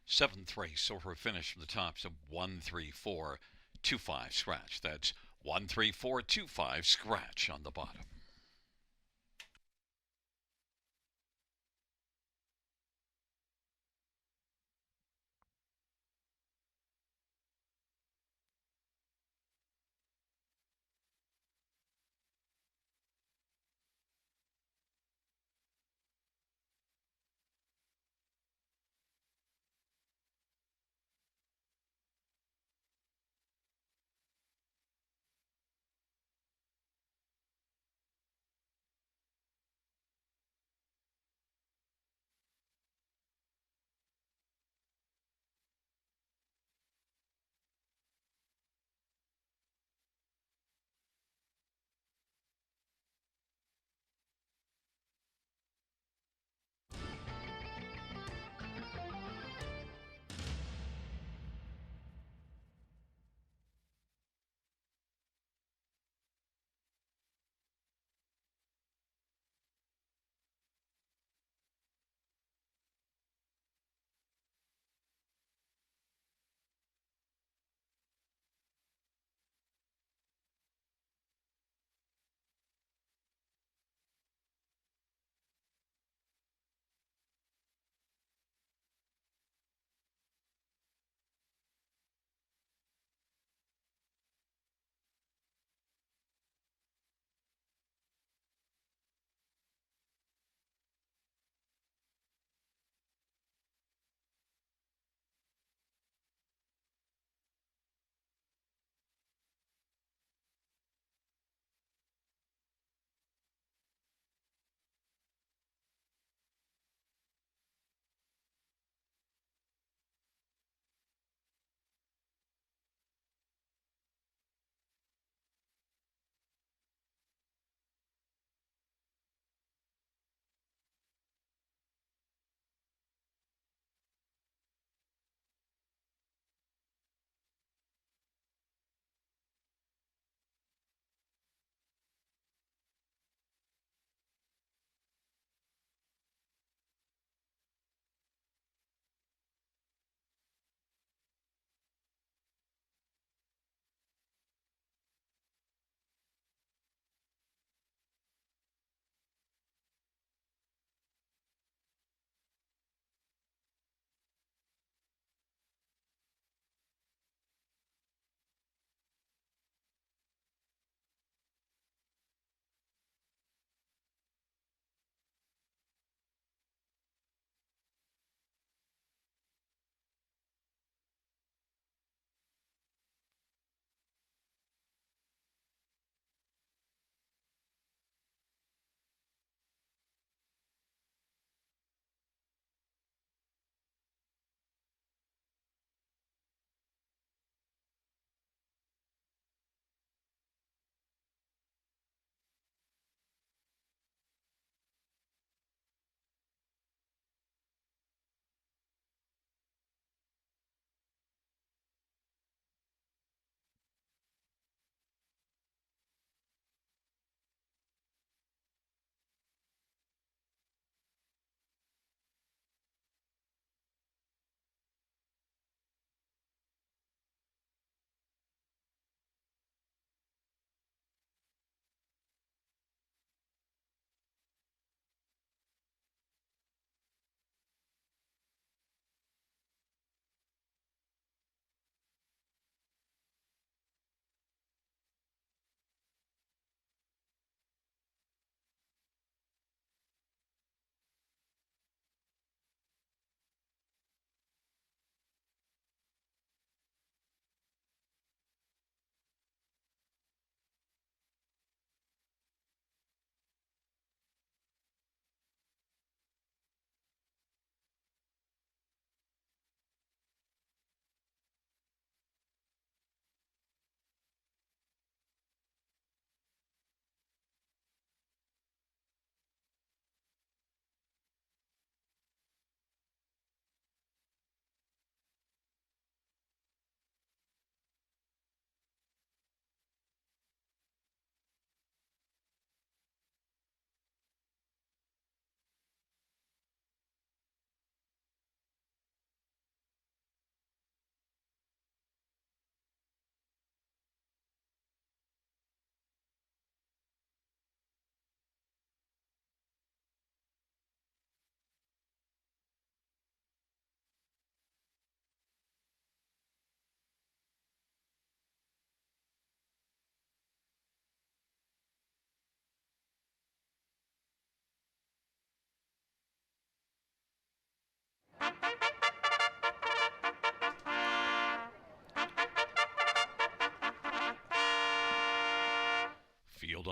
[SPEAKER 1] Seventh race, so her finish from the top, so 13425 scratch. That's 13425 scratch on the bottom.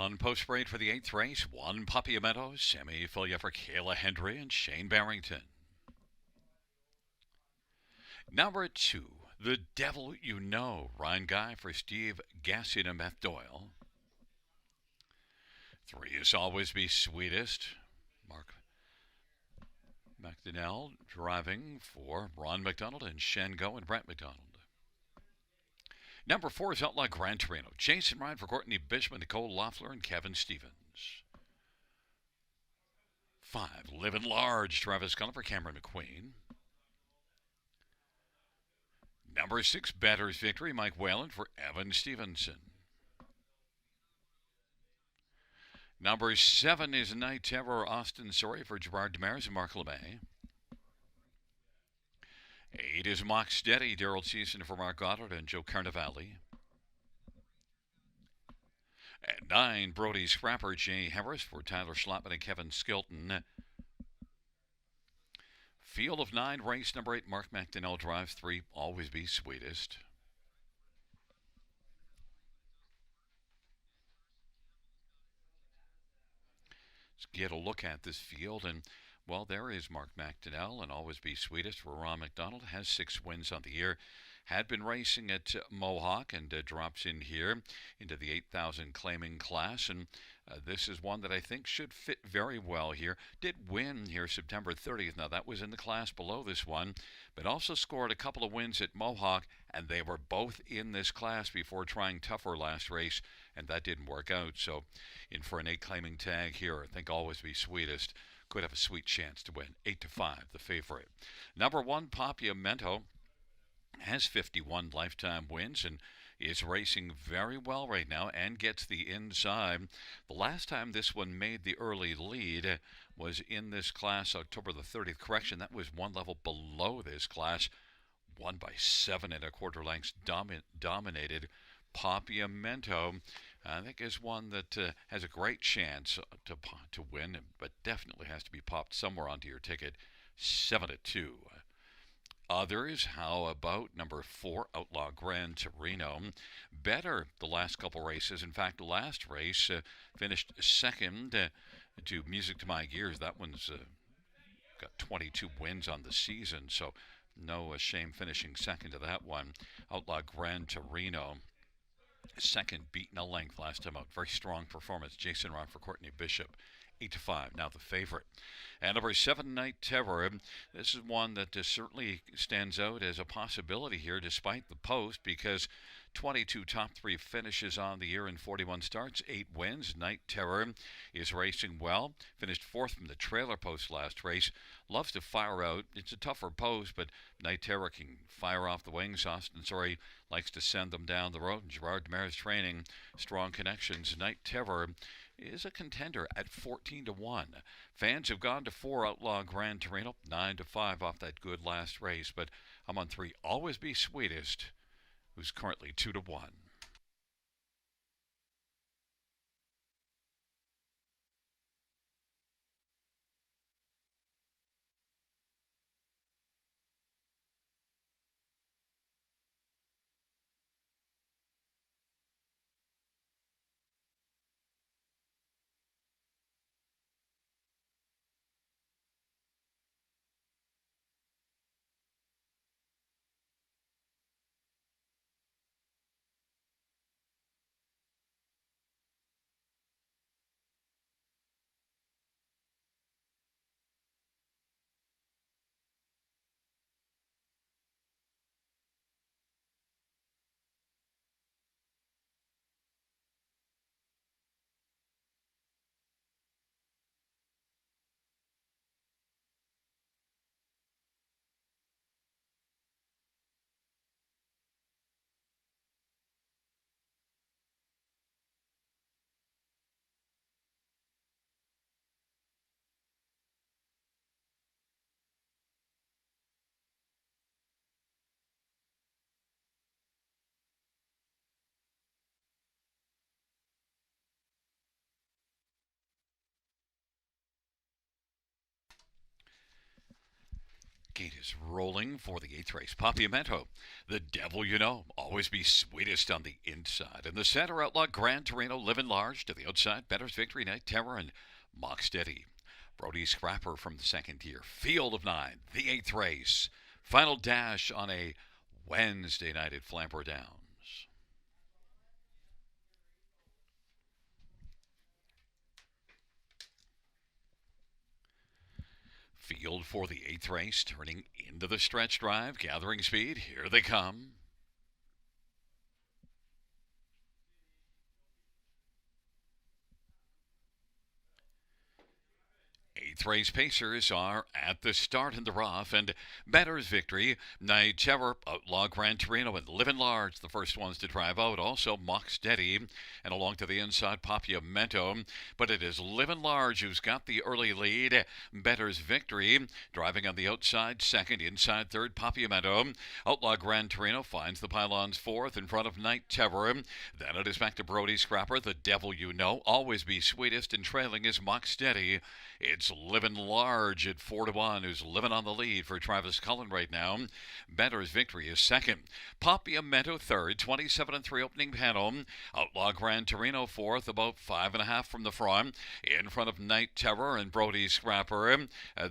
[SPEAKER 1] On post parade for the 8th race, one Papiamento, semi-filia for Kayla Hendry and Shane Barrington. Number 2, The Devil You Know, Ryan Guy for Steve Gassian and Beth Doyle. 3 is Always Be Sweetest, Mark McDonnell driving for Ron McDonald and Shango and Brent McDonald. Number 4 is Outlaw Gran Torino, Jason Ryan for Courtney Bishop, Nicole Loeffler, and Kevin Stevens. 5, Living Large, Travis Cullen for Cameron McQueen. Number 6, Better's Victory, Mike Whalen for Evan Stevenson. Number 7 is Night Terror, Austin Sorry for Gerard Demers and Mark LeMay. 8 is Mock Steady, Daryl Season for Mark Goddard and Joe Carnivale. At 9, Brody Scrapper, Jay Harris for Tyler Schlotman and Kevin Skilton. Field of 9, race number 8, Mark McDonnell drives 3, Always Be Sweetest. Let's get a look at this field, and well, there is Mark McDonnell and Always Be Sweetest for Ron McDonald. Has 6 wins on the year. Had been racing at Mohawk and drops in here into the 8,000 claiming class. And this is one that I think should fit very well here. Did win here September 30th. Now, that was in the class below this one, but also scored a couple of wins at Mohawk, and they were both in this class before trying tougher last race, and that didn't work out. So, in for an 8 claiming tag here. I think Always Be Sweetest could have a sweet chance to win. 8-5, the favorite. Number 1, Papiamento has 51 lifetime wins and is racing very well right now and gets the inside. The last time this one made the early lead was in this class October the 30th. Correction, that was one level below this class. Won by 7 1/4 lengths. Dominated. Papiamento, I think, is one that has a great chance to win, but definitely has to be popped somewhere onto your ticket. 7-2. Others, how about number 4, Outlaw Gran Torino? Better the last couple races. In fact, the last race finished second to Music to My Gears. That one's got 22 wins on the season, so no shame finishing second to that one. Outlaw Gran Torino, second, beaten a length last time out. Very strong performance. Jason Rock for Courtney Bishop. 8-5, now the favorite. And number 7, Night Terror. This is one that certainly stands out as a possibility here despite the post, because 22 top 3 finishes on the year and 41 starts, 8 wins. Night Terror is racing well. Finished 4th from the trailer post last race. Loves to fire out. It's a tougher post, but Night Terror can fire off the wings. Austin Sorry likes to send them down the road. Gerard Demers training, strong connections. Night Terror is a contender at 14-1. Fans have gone to 4, Outlaw Gran Torino, 9-5 off that good last race. But I'm on 3, Always Be Sweetest, who's currently 2-1. Gate is rolling for the eighth race. Papiamento, the devil you know, always be sweetest on the inside. In the center, Outlaw Gran Torino, living large. To the outside, Better's Victory, Night Terror, and Mock Steady. Brody Scrapper from the second tier. Field of nine, the eighth race. Final dash on a Wednesday night at Flamboro Downs. Field for the eighth race, turning into the stretch drive, gathering speed. Here they come. Eighth race pacers are at the start in the rough, and Better's Victory, Night Terror, Outlaw Gran Torino, and Living Large, the first ones to drive out. Also, Mock Steady, and along to the inside, Papiamento. But it is Living Large who's got the early lead. Better's Victory, driving on the outside, second, inside third, Papiamento. Outlaw Gran Torino finds the pylons fourth in front of Night Terror. Then it is back to Brody Scrapper, the devil you know, always be sweetest, and trailing is Mock Steady. It's Living Large at 4-1, who's living on the lead for Travis Cullen right now. Better's Victory is second. Papiamento third, 27-3 opening panel. Outlaw Gran Torino fourth, about 5.5 from the front. In front of Night Terror and Brody Scrapper.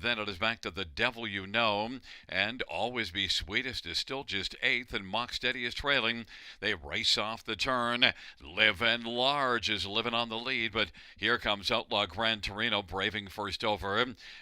[SPEAKER 1] Then it is back to the devil you know, and Always Be Sweetest is still just eighth, and Mock Steady is trailing. They race off the turn. Living Large is living on the lead, but here comes Outlaw Gran Torino braving first over,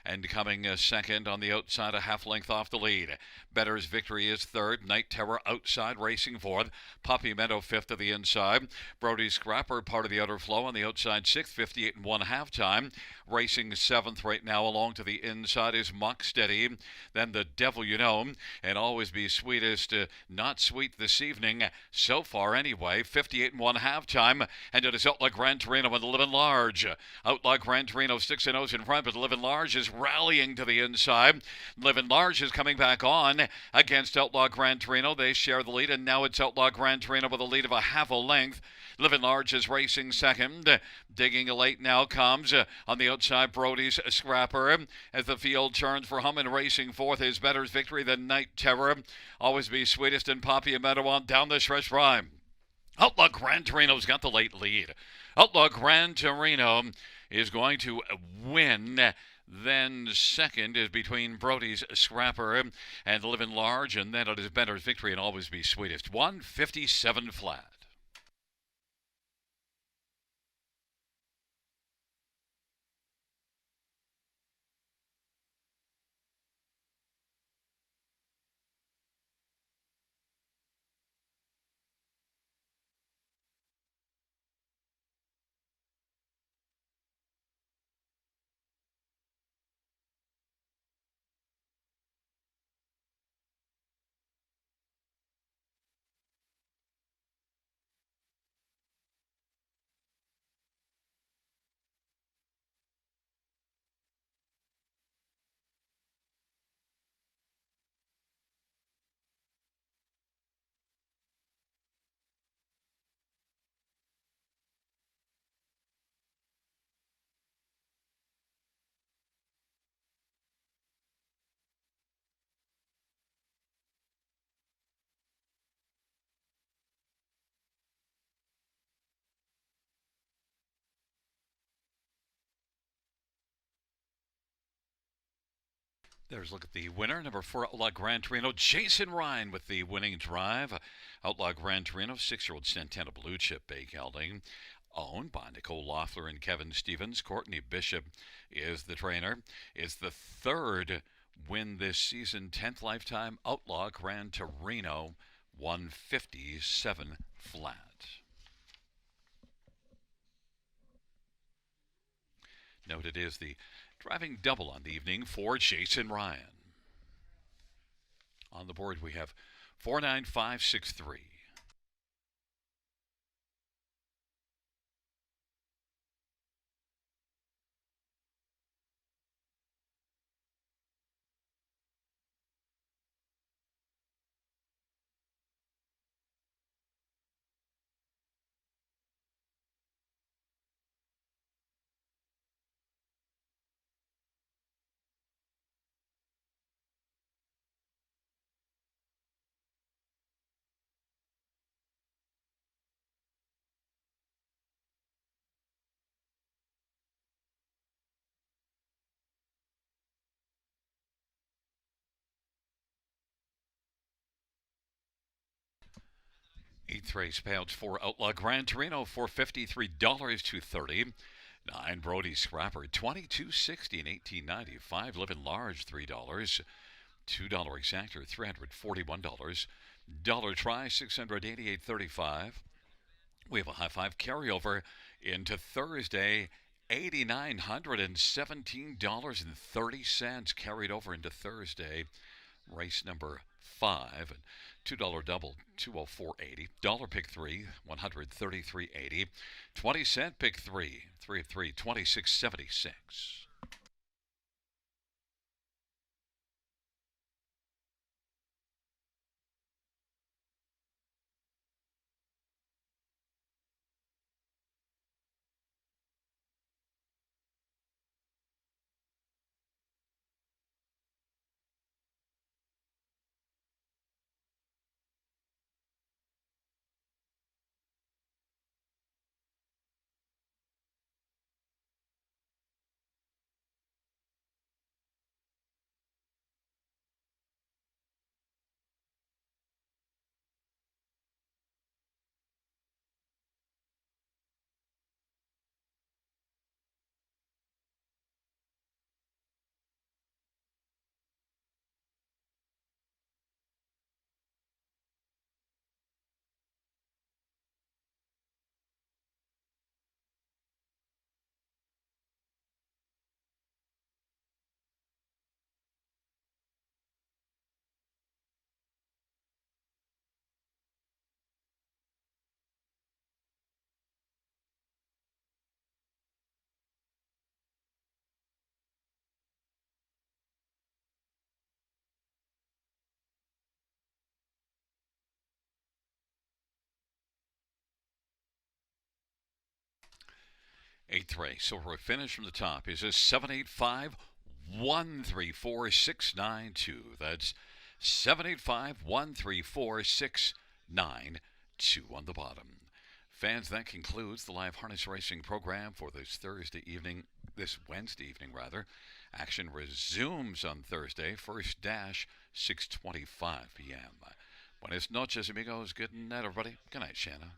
[SPEAKER 1] and coming second on the outside, a half length off the lead. Better's Victory is third. Night Terror outside racing fourth. Papiamento fifth to the inside. Brody Scrapper part of the outer flow on the outside, sixth, 58 and 1 half time. Racing seventh right now along to the inside is Mock Steady. Then the devil you know, and Always Be Sweetest, not sweet this evening so far anyway. 58 and 1 half time, and it is Outlaw Gran Torino and Living Large. Outlaw Gran Torino 6-0 in front, but Living Large is rallying to the inside. Living Large is coming back on against Outlaw Gran Torino. They share the lead, and now it's Outlaw Gran Torino with a lead of a half a length. Living Large is racing second. Digging late now comes on the outside Brody's Scrapper. As the field turns for him, and racing fourth is Better's Victory, then Night Terror. Always Be Sweetest and Papiamento on down the stretch prime. Outlaw Gran Torino's got the late lead. Outlaw Gran Torino is going to win. Then second is between Brody's Scrapper and Living Large, and then it is Better's Victory and Always Be Sweetest. 157 flat. There's a look at the winner, number 4, Outlaw Gran Torino. Jason Ryan with the winning drive. Outlaw Gran Torino, 6-year-old Santana Blue Chip Bay gelding, owned by Nicole Loeffler and Kevin Stevens. Courtney Bishop is the trainer. It's the third win this season, 10th lifetime. Outlaw Gran Torino, 157 flat. Note it is the driving double on the evening for Jason Ryan. On the board we have 49563. Eighth race payouts for Outlaw Gran Torino, $453 to 30. 9 Brody Scrapper, $22.60 and $18.95. Living Large, $3. $2 Exactor, $341. Dollar Try, $688.35. We have a high five carryover into Thursday, $8,917.30 carried over into Thursday. Race number 5. $2 double, 204.80. Dollar pick 3, 133.80. 20-cent pick 3, 3 of 3, 26.76. 8th race. So we're finished from the top. Is this 785-134-692. That's 785-134-692 on the bottom. Fans, that concludes the live harness racing program for this Wednesday evening rather. Action resumes on Thursday. First dash, 6:25 p.m. Buenas noches, amigos. Good night, everybody. Good night, Shanna.